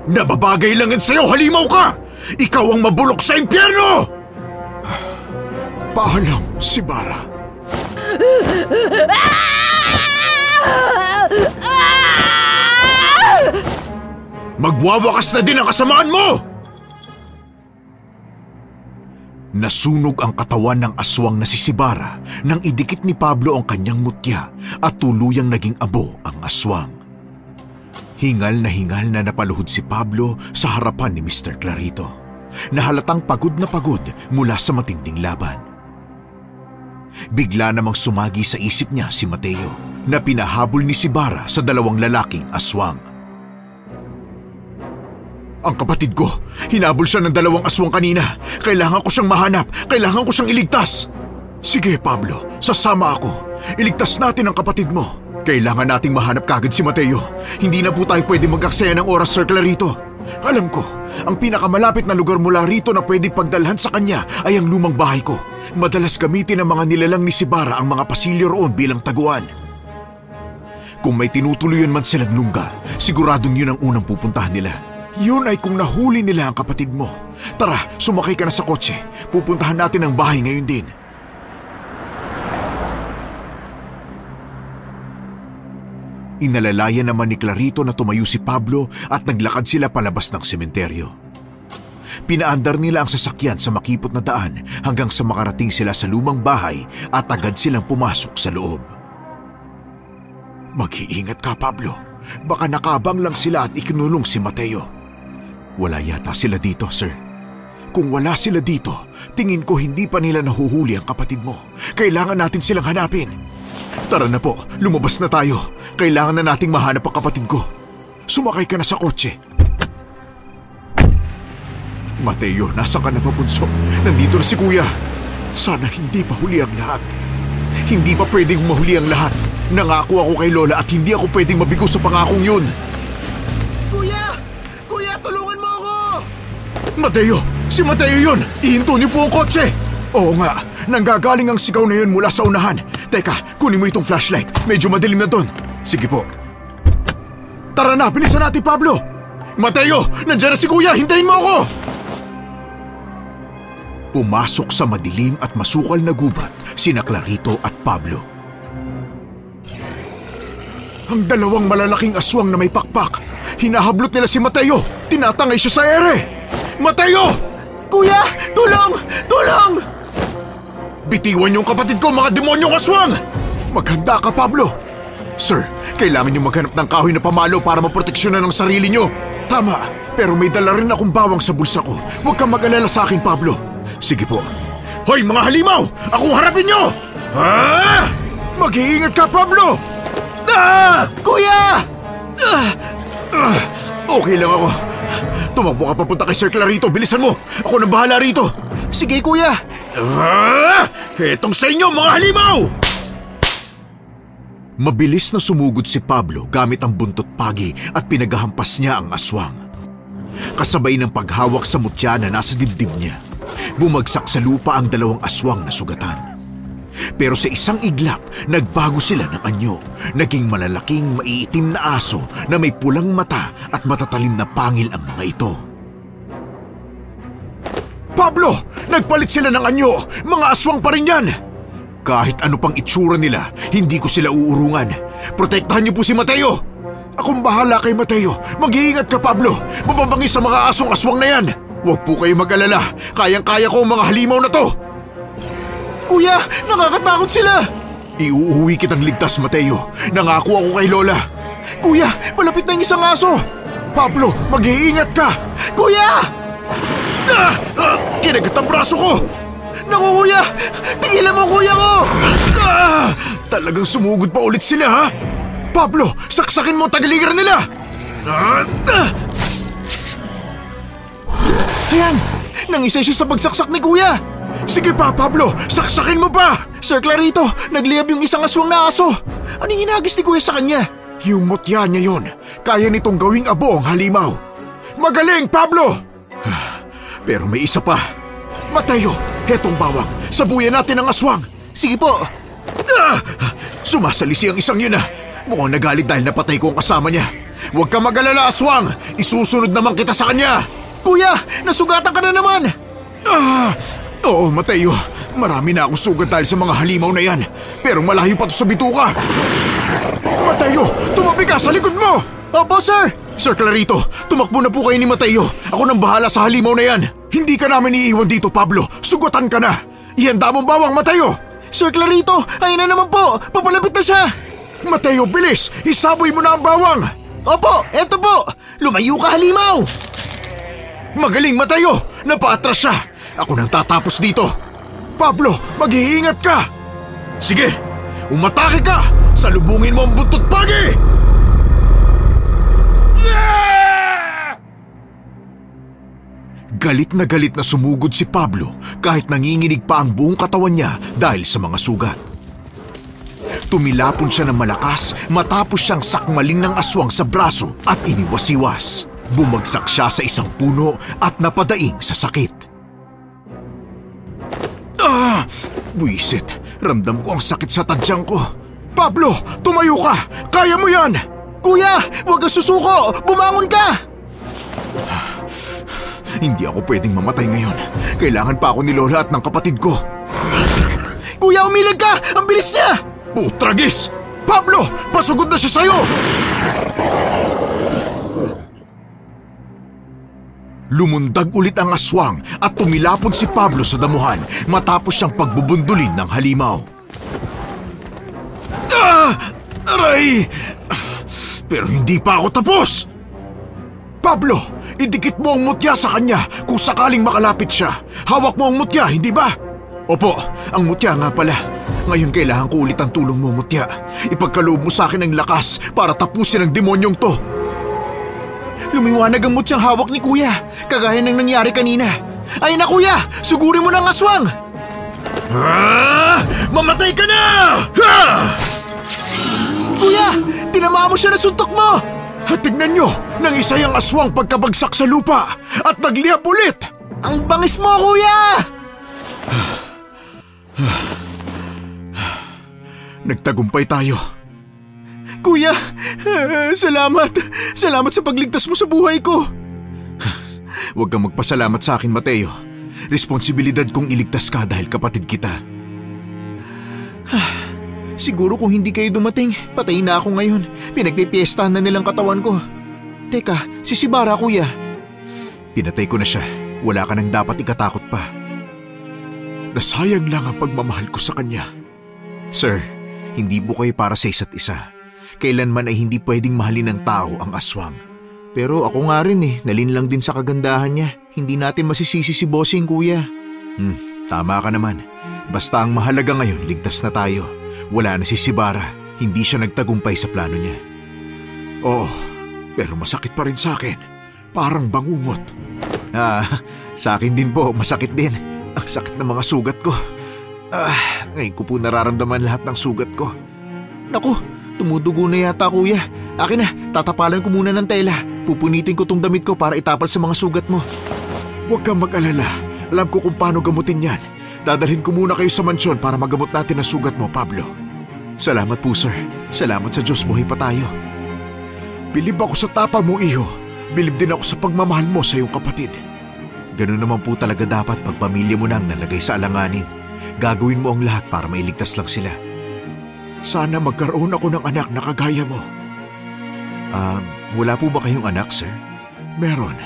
Nababagay lang yan sa'yo, halimaw ka! Ikaw ang mabulok sa impyerno! Paalam, Sibara. Magwawakas na din ang kasamaan mo! Nasunog ang katawan ng aswang na si Sibara nang idikit ni Pablo ang kanyang mutya at tuluyang naging abo ang aswang. Hingal na napaluhod si Pablo sa harapan ni Mr. Clarito, na halatang pagod na pagod mula sa matinding laban. Bigla namang sumagi sa isip niya si Mateo na pinahabol ni Sibara sa dalawang lalaking aswang. Ang kapatid ko, hinabol siya ng dalawang aswang kanina. Kailangan ko siyang mahanap. Kailangan ko siyang iligtas. Sige, Pablo, sasama ako. Iligtas natin ang kapatid mo. Kailangan nating mahanap kagad si Mateo. Hindi na po tayo pwede mag-aksaya ng oras, Sir Clarito. Alam ko, ang pinakamalapit na lugar mula rito na pwedeng pagdalhan sa kanya ay ang lumang bahay ko. Madalas gamitin ng mga nilalang ni Sibara ang mga pasilyo roon bilang taguan. Kung may tinutuluyan man silang lungga, siguradong yun ang unang pupuntahan nila. Yun ay kung nahuli nila ang kapatid mo. Tara, sumakay ka na sa kotse. Pupuntahan natin ang bahay ngayon din. Inalalayan naman ni Clarito na tumayo si Pablo at naglakad sila palabas ng sementeryo. Pinaandar nila ang sasakyan sa makipot na daan hanggang sa makarating sila sa lumang bahay at agad silang pumasok sa loob. Mag-iingat ka, Pablo. Baka nakabang lang sila at ikinulong si Mateo. Wala yata sila dito, sir. Kung wala sila dito, tingin ko hindi pa nila nahuhuli ang kapatid mo. Kailangan natin silang hanapin. Tara na po, lumabas na tayo. Kailangan na nating mahanap ang kapatid ko. Sumakay ka na sa kotse. Mateo, nasa ka na pa, bunso? Nandito na si Kuya. Sana hindi pa huli ang lahat. Hindi pa pwedeng mahuli ang lahat. Nangako ako kay Lola at hindi ako pwedeng mabigo sa pangakong yun. Kuya! Kuya, tulungan mo ako! Mateo! Si Mateo yun! Ihinto niyo po ang kotse! Oo nga, nanggagaling ang sigaw na yun mula sa unahan. Teka, kunin mo itong flashlight. Medyo madilim na doon. Sige po. Tara na, bilisan natin, Pablo! Mateo! Nandiyan na si Kuya! Hintayin mo ako! Pumasok sa madilim at masukal na gubat sina Clarito at Pablo. Ang dalawang malalaking aswang na may pakpak. Hinahablot nila si Mateo. Tinatangay siya sa ere. Mateo! Kuya! Tulong! Tulong! Bitiwan yung kapatid ko, mga demonyong aswang! Maghanda ka, Pablo. Sir, kailangan niyo maghanap ng kahoy na pamalo para maproteksyonan ang sarili niyo. Tama, pero may dala rin akong bawang sa bulsa ko. Huwag kang mag-alala sa akin, Pablo. Sige po. Hoy, mga halimaw! Ako harapin nyo! Mag-iingat ka, Pablo! Kuya! Okay lang ako. Tumakbo ka papunta kay Sir Clarito. Bilisan mo! Ako nang bahala rito. Sige, kuya! Etong sa inyo, mga halimaw! Mabilis na sumugod si Pablo gamit ang buntot pagi at pinaghahampas niya ang aswang. Kasabay ng paghawak sa mutya na nasa dibdib niya, bumagsak sa lupa ang dalawang aswang na sugatan. Pero sa isang iglap, nagbago sila ng anyo. Naging malalaking maiitim na aso na may pulang mata at matatalim na pangil ang mga ito. Pablo! Nagpalit sila ng anyo! Mga aswang pa rin yan! Kahit ano pang itsura nila, hindi ko sila uurungan. Protektahan niyo po si Mateo! Akong bahala kay Mateo. Mag-iingat ka, Pablo. Mapapangis sa mga aswang-aswang na yan. Huwag po kayo mag-alala. Kayang-kaya ko ang mga halimaw na to. Kuya, nakakatakot sila! Iuuwi kitang ligtas, Mateo. Nangako ako kay Lola. Kuya, malapit na yung isang aso! Pablo, mag-iingat ka! Kuya! Kinagat ang braso ko! Naku, kuya! Tigilan mo, kuya ko! Talagang sumugod pa ulit sila, ha? Pablo, saksakin mo ang tagaliran nila! Ayan! Nangisay siya sa pagsaksak ni kuya! Sige pa, Pablo! Saksakin mo pa! Sir Clarito, nagliyab yung isang aswang na aso! Anong hinagis ni kuya sa kanya? Yung mutya niya yun. Kaya nitong gawing abo ang halimaw. Magaling, Pablo! Pero may isa pa. Mateo, hetong bawang. Sabuyan natin ang aswang. Sige po! Sumasalisi ang isang yun, Mukhang nagalit dahil napatay ko ang kasama niya. Huwag ka mag-alala, aswang! Isusunod naman kita sa kanya! Kuya, nasugatan ka na naman! Oo, Mateo. Marami na akong sugat dahil sa mga halimaw na yan. Pero malayo pa to sa bituka. Mateo, tumabi ka sa likod mo! Opo, sir! Sir Clarito, tumakbo na po kayo ni Mateo. Ako nang bahala sa halimaw na yan. Hindi ka namin iiwan dito, Pablo. Sugatan ka na. Ihanda mong bawang, Mateo! Sir Clarito, ayun na naman po! Papalapit na siya! Mateo, bilis! Isaboy mo na ang bawang! Opo, eto po! Lumayo ka, halimaw! Magaling, Mateo! Napaatras siya! Ako nang tatapos dito! Pablo, mag-iingat ka! Sige, umatake ka! Salubungin mo ang buntot pagi! Galit na sumugod si Pablo kahit nanginginig pa ang buong katawan niya dahil sa mga sugat. Tumilapon siya ng malakas matapos siyang sakmalin ng aswang sa braso at iniwas-iwas. Bumagsak siya sa isang puno at napadaing sa sakit. Buisit, ramdam ko ang sakit sa tadyang ko. Pablo, tumayo ka! Kaya mo yan! Kuya, huwag kang susuko! Bumangon ka! Hindi ako pwedeng mamatay ngayon. Kailangan pa ako ni Lola at ng kapatid ko. Kuya, umilag ka! Ang bilis niya! Putragis! Pablo, pasugod na siya sa'yo! Lumundag ulit ang aswang at tumilapon si Pablo sa damuhan matapos siyang pagbubundulin ng halimaw. Aray! Pero hindi pa ako tapos! Pablo, idikit mo ang mutya sa kanya kung sakaling makalapit siya. Hawak mo ang mutya, hindi ba? Opo, ang mutya nga pala. Ngayon kailangan ko ulit ang tulong mo, mutya. Ipagkaloob mo sa akin ang lakas para tapusin ang demonyong to. Lumiwanag ang mutyang hawak ni kuya, kagaya ng nangyari kanina. Ayun na kuya, sugurin mo na ang aswang! Mamatay ka na! Kuya, tinamaan mo siya na suntok mo! At tignan nyo, nangisay ang aswang pagkabagsak sa lupa at nagliyap ulit! Ang bangis mo, kuya! Nagtagumpay tayo. Kuya, salamat. Salamat sa pagligtas mo sa buhay ko. Huwag kang magpasalamat sa akin, Mateo. Responsibilidad kong iligtas ka dahil kapatid kita. Siguro kung hindi kayo dumating, patay na ako ngayon. Pinagpipiestahan na nilang katawan ko. Teka, si Sibara, kuya. Pinatay ko na siya. Wala ka nang dapat ikatakot pa. Nasayang lang ang pagmamahal ko sa kanya. Sir, hindi po kayo para sa isa't isa. Kailanman ay hindi pwedeng mahalin ng tao ang aswang. Pero ako nga rin nalinlang din sa kagandahan niya. Hindi natin masisisi si Bossing, kuya. Tama ka naman. Basta ang mahalaga ngayon, ligtas na tayo. Wala na si Sibara. Hindi siya nagtagumpay sa plano niya. Oo, pero masakit pa rin sa akin. Parang bangungot. Sa akin din po, masakit din. Ang sakit ng mga sugat ko. Ngayon ko po nararamdaman lahat ng sugat ko. Naku, tumudugo na yata, kuya. Akin na, tatapalan ko muna ng tela. Pupunitin ko tong damit ko para itapal sa mga sugat mo. Huwag kang mag-alala. Alam ko kung paano gamutin yan. Dadalhin ko muna kayo sa mansyon para magamot natin ang sugat mo, Pablo. Salamat po, sir. Salamat sa Diyos, buhay pa tayo. Bilib ako sa tapang mo, iho. Bilib din ako sa pagmamahal mo sa iyong kapatid. Ganun naman po talaga dapat pag pamilya mo nang nalagay sa alanganin. Gagawin mo ang lahat para mailigtas lang sila. Sana magkaroon ako ng anak na kagaya mo. Wala po ba kayong anak, sir? Meron.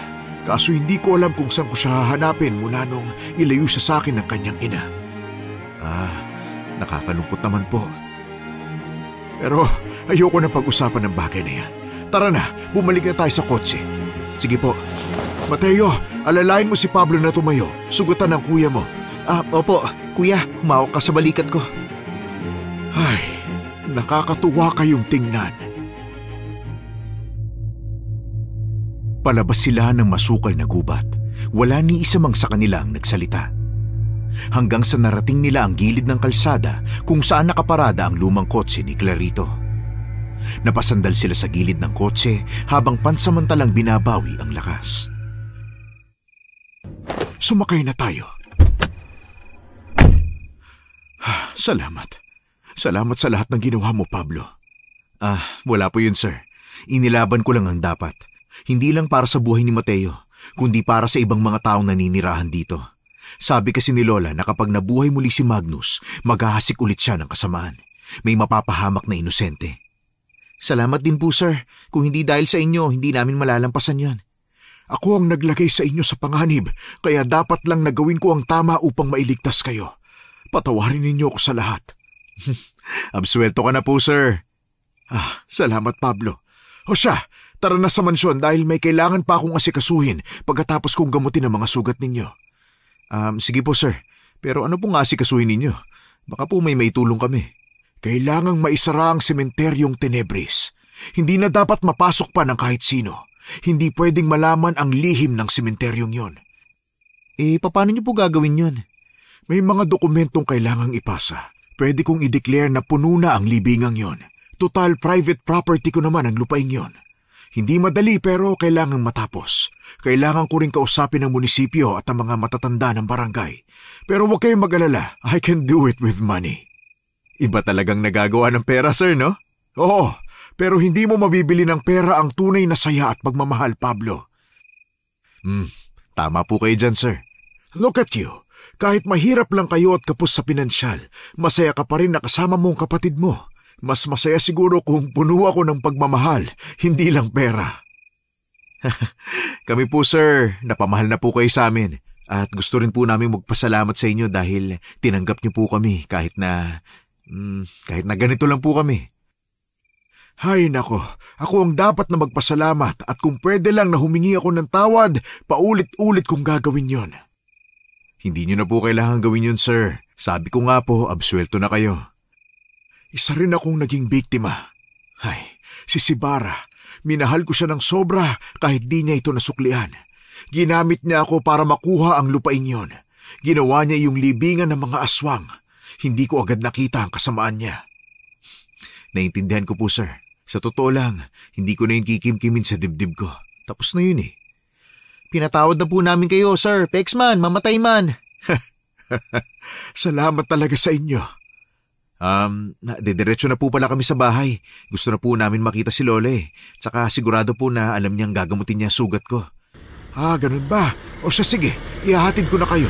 Kaso hindi ko alam kung saan ko siya hahanapin mula nung ilayo siya sa akin ng kanyang ina. Nakakalungkot naman po. Pero ayoko na pag-usapan ng bagay na yan. Tara na, bumalik na tayo sa kotse. Sige po. Mateo, alalayan mo si Pablo na tumayo. Sugatan ng kuya mo. Opo, kuya, humawak ka sa balikat ko. Ay, nakakatuwa kayong tingnan. Palabas sila ng masukal na gubat. Wala ni isa mang sa kanilang nagsalita. Hanggang sa narating nila ang gilid ng kalsada kung saan nakaparada ang lumang kotse ni Clarito. Napasandal sila sa gilid ng kotse habang pansamantalang binabawi ang lakas. Sumakay na tayo. Salamat. Salamat sa lahat ng ginawa mo, Pablo. Wala po yun, sir. Inilaban ko lang ang dapat. Hindi lang para sa buhay ni Mateo, kundi para sa ibang mga taong naninirahan dito. Sabi kasi ni Lola na kapag nabuhay muli si Magnus, maghahasik ulit siya ng kasamaan. May mapapahamak na inosente. Salamat din po, sir. Kung hindi dahil sa inyo, hindi namin malalampasan yon. Ako ang naglagay sa inyo sa panganib, kaya dapat lang nagawin ko ang tama upang mailigtas kayo. Patawarin ninyo ako sa lahat. Absuelto ka na po, sir. Salamat, Pablo. O siya, tara na sa mansyon dahil may kailangan pa akong asikasuhin pagkatapos kong gamutin ang mga sugat ninyo. Sige po, sir. Pero ano pong asikasuhin ninyo? Baka po may maitulong kami. Kailangang maisara ang sementeryong Tenebris. Hindi na dapat mapasok pa ng kahit sino. Hindi pwedeng malaman ang lihim ng sementeryong yon. Paano niyo po gagawin yon? May mga dokumentong kailangang ipasa. Pwede kong i-declare na puno na ang libingang yon. Total private property ko naman ang lupaing yon. Hindi madali pero kailangang matapos. Kailangan ko rin kausapin ang munisipyo at ang mga matatanda ng barangay. Pero huwag kayong mag-alala. I can do it with money. Iba talagang nagagawa ng pera, sir, no? Oo, pero hindi mo mabibili ng pera ang tunay na saya at pagmamahal, Pablo. Tama po kayo dyan, sir. Look at you. Kahit mahirap lang kayo at kapos sa pinansyal, masaya ka pa rin na kasama mo ang kapatid mo. Mas masaya siguro kung puno ako ng pagmamahal, hindi lang pera. Kami po, sir, napamahal na po kayo sa amin. At gusto rin po namin magpasalamat sa inyo dahil tinanggap niyo po kami kahit na ganito lang po kami. Hay nako, ako ang dapat na magpasalamat at kung pwede lang na humingi ako ng tawad, paulit-ulit kong gagawin yon. Hindi niyo na po kailangan gawin yun, sir. Sabi ko nga po, absuelto na kayo. Isa rin akong naging biktima. Si Sibara. Minahal ko siya ng sobra kahit di niya ito nasuklian. Ginamit niya ako para makuha ang lupaing yon. Ginawa niya yung libingan ng mga aswang. Hindi ko agad nakita ang kasamaan niya. Naintindihan ko po, sir. Sa totoo lang, hindi ko na yung kikim-kimin sa dibdib ko. Tapos na yun eh. Pinatawad na po namin kayo, sir. Pexman, mamatay man. Salamat talaga sa inyo. Dediretso na po pala kami sa bahay. Gusto na po namin makita si Lola eh. Tsaka sigurado po na alam niyang gagamutin niya sugat ko. Ganun ba? O siya sige, ihahatid ko na kayo.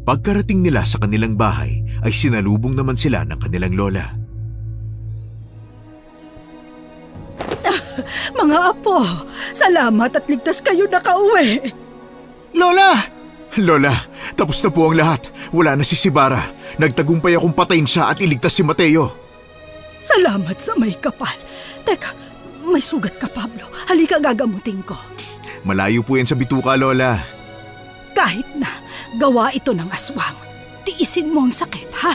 Pagkarating nila sa kanilang bahay ay sinalubong naman sila ng kanilang lola. Mga apo, salamat at ligtas kayo nakauwi. Lola! Lola, tapos na po ang lahat. Wala na si Sibara. Nagtagumpay akong patayin siya at iligtas si Mateo. Salamat sa may kapal. Teka, may sugat ka, Pablo. Halika, gagamutin ko. Malayo po yan sa bituka, Lola. Kahit na gawa ito ng aswang, tiisin mo ang sakit, ha?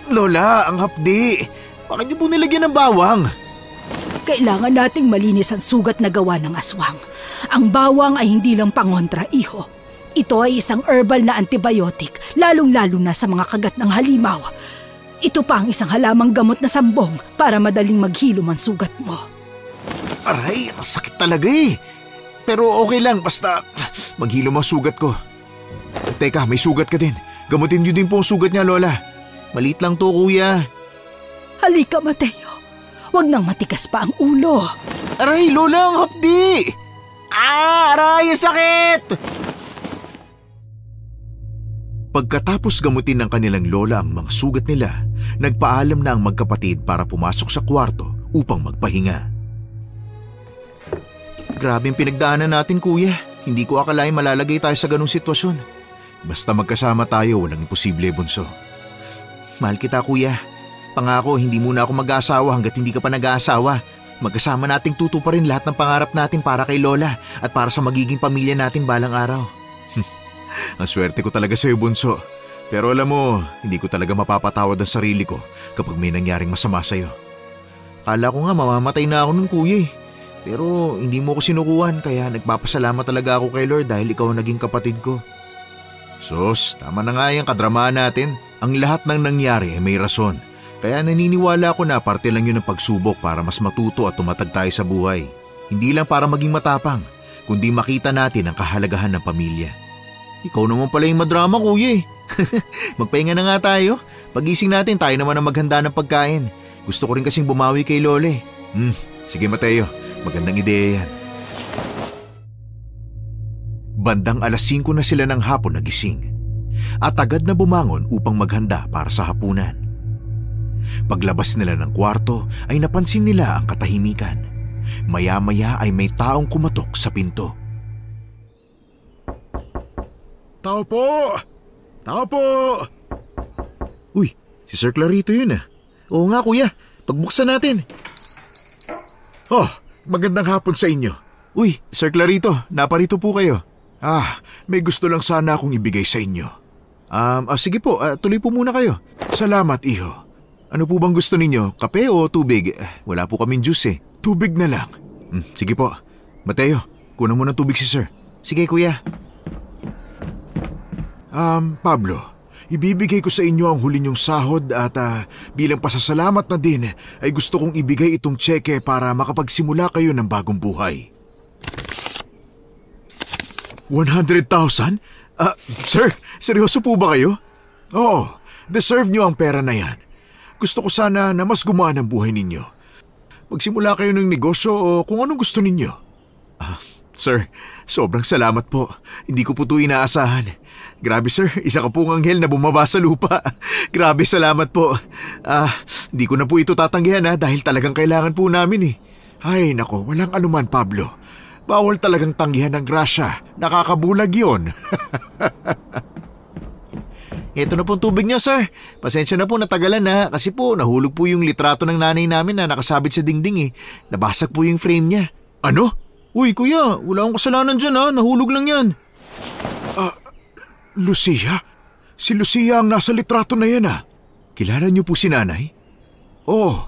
Lola, ang hapdi. Bakit niyo po nilagyan ng bawang? Kailangan nating malinis ang sugat na gawa ng aswang. Ang bawang ay hindi lang pangontra, iho. Ito ay isang herbal na antibiotic, lalong-lalo na sa mga kagat ng halimaw. Ito pa ang isang halamang gamot na sambong para madaling maghilom ang sugat mo. Aray, ang sakit talaga eh. Pero okay lang, basta maghilom ang sugat ko. Teka, may sugat ka din. Gamutin niyo din po ang sugat niya, Lola. Maliit lang to, kuya. Halika, Mateo. Huwag nang matigas pa ang ulo. Aray, Lola, ang hapdi! Aray, ang sakit! Pagkatapos gamutin ng kanilang lola ang mga sugat nila, nagpaalam na ang magkapatid para pumasok sa kwarto upang magpahinga. Grabe ang pinagdaanan natin, kuya. Hindi ko akalain malalagay tayo sa ganung sitwasyon. Basta magkasama tayo, walang imposible, bunso. Mahal kita, kuya. Pangako, hindi muna ako mag-aasawa hanggat hindi ka pa nag-aasawa. Magkasama nating tutuparin lahat ng pangarap natin para kay Lola at para sa magiging pamilya natin balang araw. Ang swerte ko talaga sa'yo, bunso. Pero alam mo, hindi ko talaga mapapatawad ang sarili ko kapag may nangyaring masama sa'yo. Kala ko nga mamamatay na ako nun, kuya. Pero hindi mo ko sinukuhan kaya nagpapasalamat talaga ako kay Lord dahil ikaw ang naging kapatid ko. Sus, tama na nga yung kadramaan natin. Ang lahat ng nangyari ay may rason. Kaya naniniwala ako na parte lang yun ng pagsubok para mas matuto at tumatag tayo sa buhay. Hindi lang para maging matapang, kundi makita natin ang kahalagahan ng pamilya. Ikaw naman pala yung madrama, kuya. Magpahinga na nga tayo. Pagising natin, tayo naman ang maghanda ng pagkain. Gusto ko rin kasing bumawi kay Lole. Sige, Mateo. Magandang ideya yan. Bandang 5:00 na sila ng hapon nagising at agad na bumangon upang maghanda para sa hapunan. Paglabas nila ng kwarto ay napansin nila ang katahimikan. Maya-maya ay may taong kumatok sa pinto. Tao po! Tao po! Uy, si Sir Clarito yun ah. Oo nga, kuya. Pagbuksan natin. Oh, magandang hapon sa inyo. Uy, Sir Clarito, naparito po kayo. May gusto lang sana akong ibigay sa inyo. Sige po, tuloy po muna kayo. Salamat, iho. Ano po bang gusto ninyo? Kape o tubig? Wala po kaming juice eh. Tubig na lang. Sige po. Mateo, kunan mo ng tubig si Sir. Sige, kuya. Pablo, ibibigay ko sa inyo ang huli niyong sahod at bilang pasasalamat na din ay gusto kong ibigay itong tseke para makapagsimula kayo ng bagong buhay. 100,000? Sir, seryoso po ba kayo? Oo, deserve niyo ang pera na yan. Gusto ko sana na mas gumaan ang buhay ninyo. Magsimula kayo ng negosyo o kung anong gusto ninyo. Sir, sobrang salamat po. Hindi ko po ito inaasahan. Grabe sir, isa ka pong anghel na bumaba sa lupa. Grabe, salamat po. Hindi ko na po ito tatanggihan dahil talagang kailangan po namin eh. Ay nako, walang anuman Pablo. Bawal talagang tanggihan ng grasya. Nakakabulag yon. Ito na pong tubig niyo, sir. Pasensya na po, natagalan na. Kasi po, nahulog po yung litrato ng nanay namin na nakasabit sa dingding eh. Nabasag po yung frame niya. Ano? Uy, kuya, wala akong kasalanan dyan Nahulog lang yan. Lucia? Si Lucia ang nasa litrato na yan Kilala niyo po si nanay? Oo,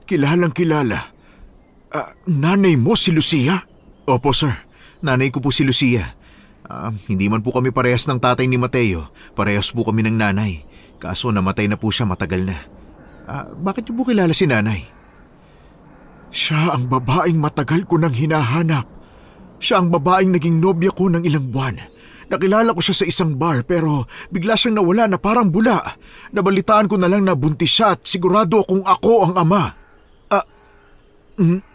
kilalang kilala. Nanay mo si Lucia? Opo, sir. Nanay ko po si Lucia. Hindi man po kami parehas ng tatay ni Mateo. Parehas po kami ng nanay. Kaso namatay na po siya matagal na. Bakit niyo po kilala si nanay? Siya ang babaeng matagal ko nang hinahanap. Siya ang babaeng naging nobya ko ng ilang buwan. Nakilala ko siya sa isang bar pero bigla siyang nawala na parang bula. Nabalitaan ko na lang na buntis siya at sigurado kung ako ang ama.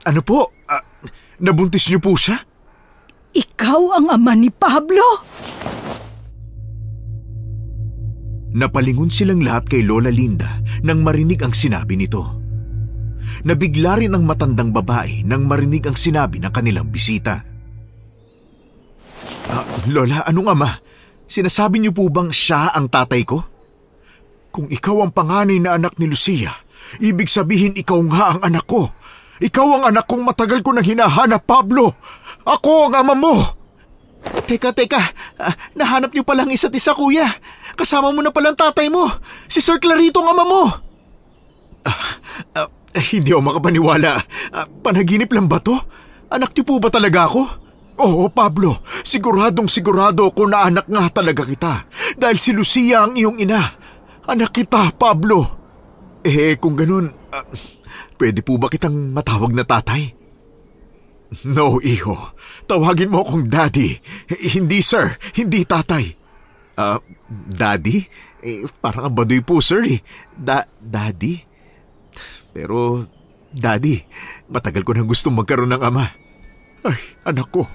Ano po? Nabuntis niyo po siya? Ikaw ang ama ni Pablo? Napalingon silang lahat kay Lola Linda nang marinig ang sinabi nito. Nabigla rin ang matandang babae nang marinig ang sinabi ng kanilang bisita. Lola, anong ama? Sinasabi niyo po bang siya ang tatay ko? Kung ikaw ang panganay na anak ni Lucia, Ibig sabihin ikaw nga ang anak ko. Ikaw ang anak kong matagal ko nang hinahanap, Pablo. Ako ang ama mo. Teka, nahanap niyo palang isa't isa, kuya. Kasama mo na palang tatay mo. Si Sir Clarito ang ama mo. Hindi ako makapaniwala. Panaginip lang ba to? Anak niyo po ba talaga ako? Oo, Pablo. Siguradong sigurado ako na anak nga talaga kita. Dahil si Lucia ang iyong ina. Anak kita, Pablo. Kung ganun, pwede po ba kitang matawag na tatay? No, iho. Tawagin mo akong daddy. Hindi, sir. Hindi tatay. Daddy? Parang ang baduy po, sir. Daddy? Pero, daddy, matagal ko nang gustong magkaroon ng ama. Ay, anak ko.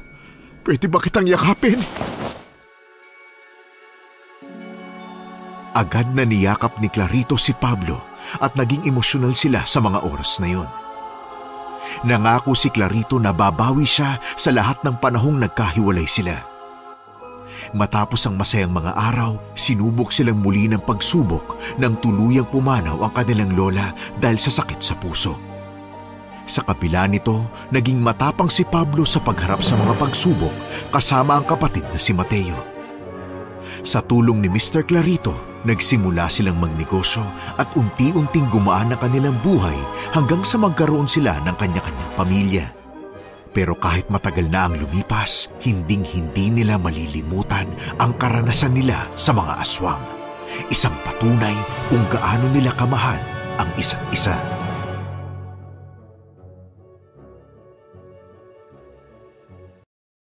Pwede ba kitang yakapin? Agad na niyakap ni Clarito si Pablo at naging emosyonal sila sa mga oras na yon. Nangako si Clarito na babawi siya sa lahat ng panahong nagkahiwalay sila. Matapos ang masayang mga araw, sinubok silang muli ng pagsubok nang tuluyang pumanaw ang kanilang lola dahil sa sakit sa puso. Sa kabila nito, naging matapang si Pablo sa pagharap sa mga pagsubok kasama ang kapatid na si Mateo. Sa tulong ni Mr. Clarito, nagsimula silang magnegosyo at unti-unting gumaan ang kanilang buhay hanggang sa magkaroon sila ng kanya-kanyang pamilya. Pero kahit matagal na ang lumipas, hinding-hindi nila malilimutan ang karanasan nila sa mga aswang. Isang patunay kung gaano nila kamahal ang isa't isa.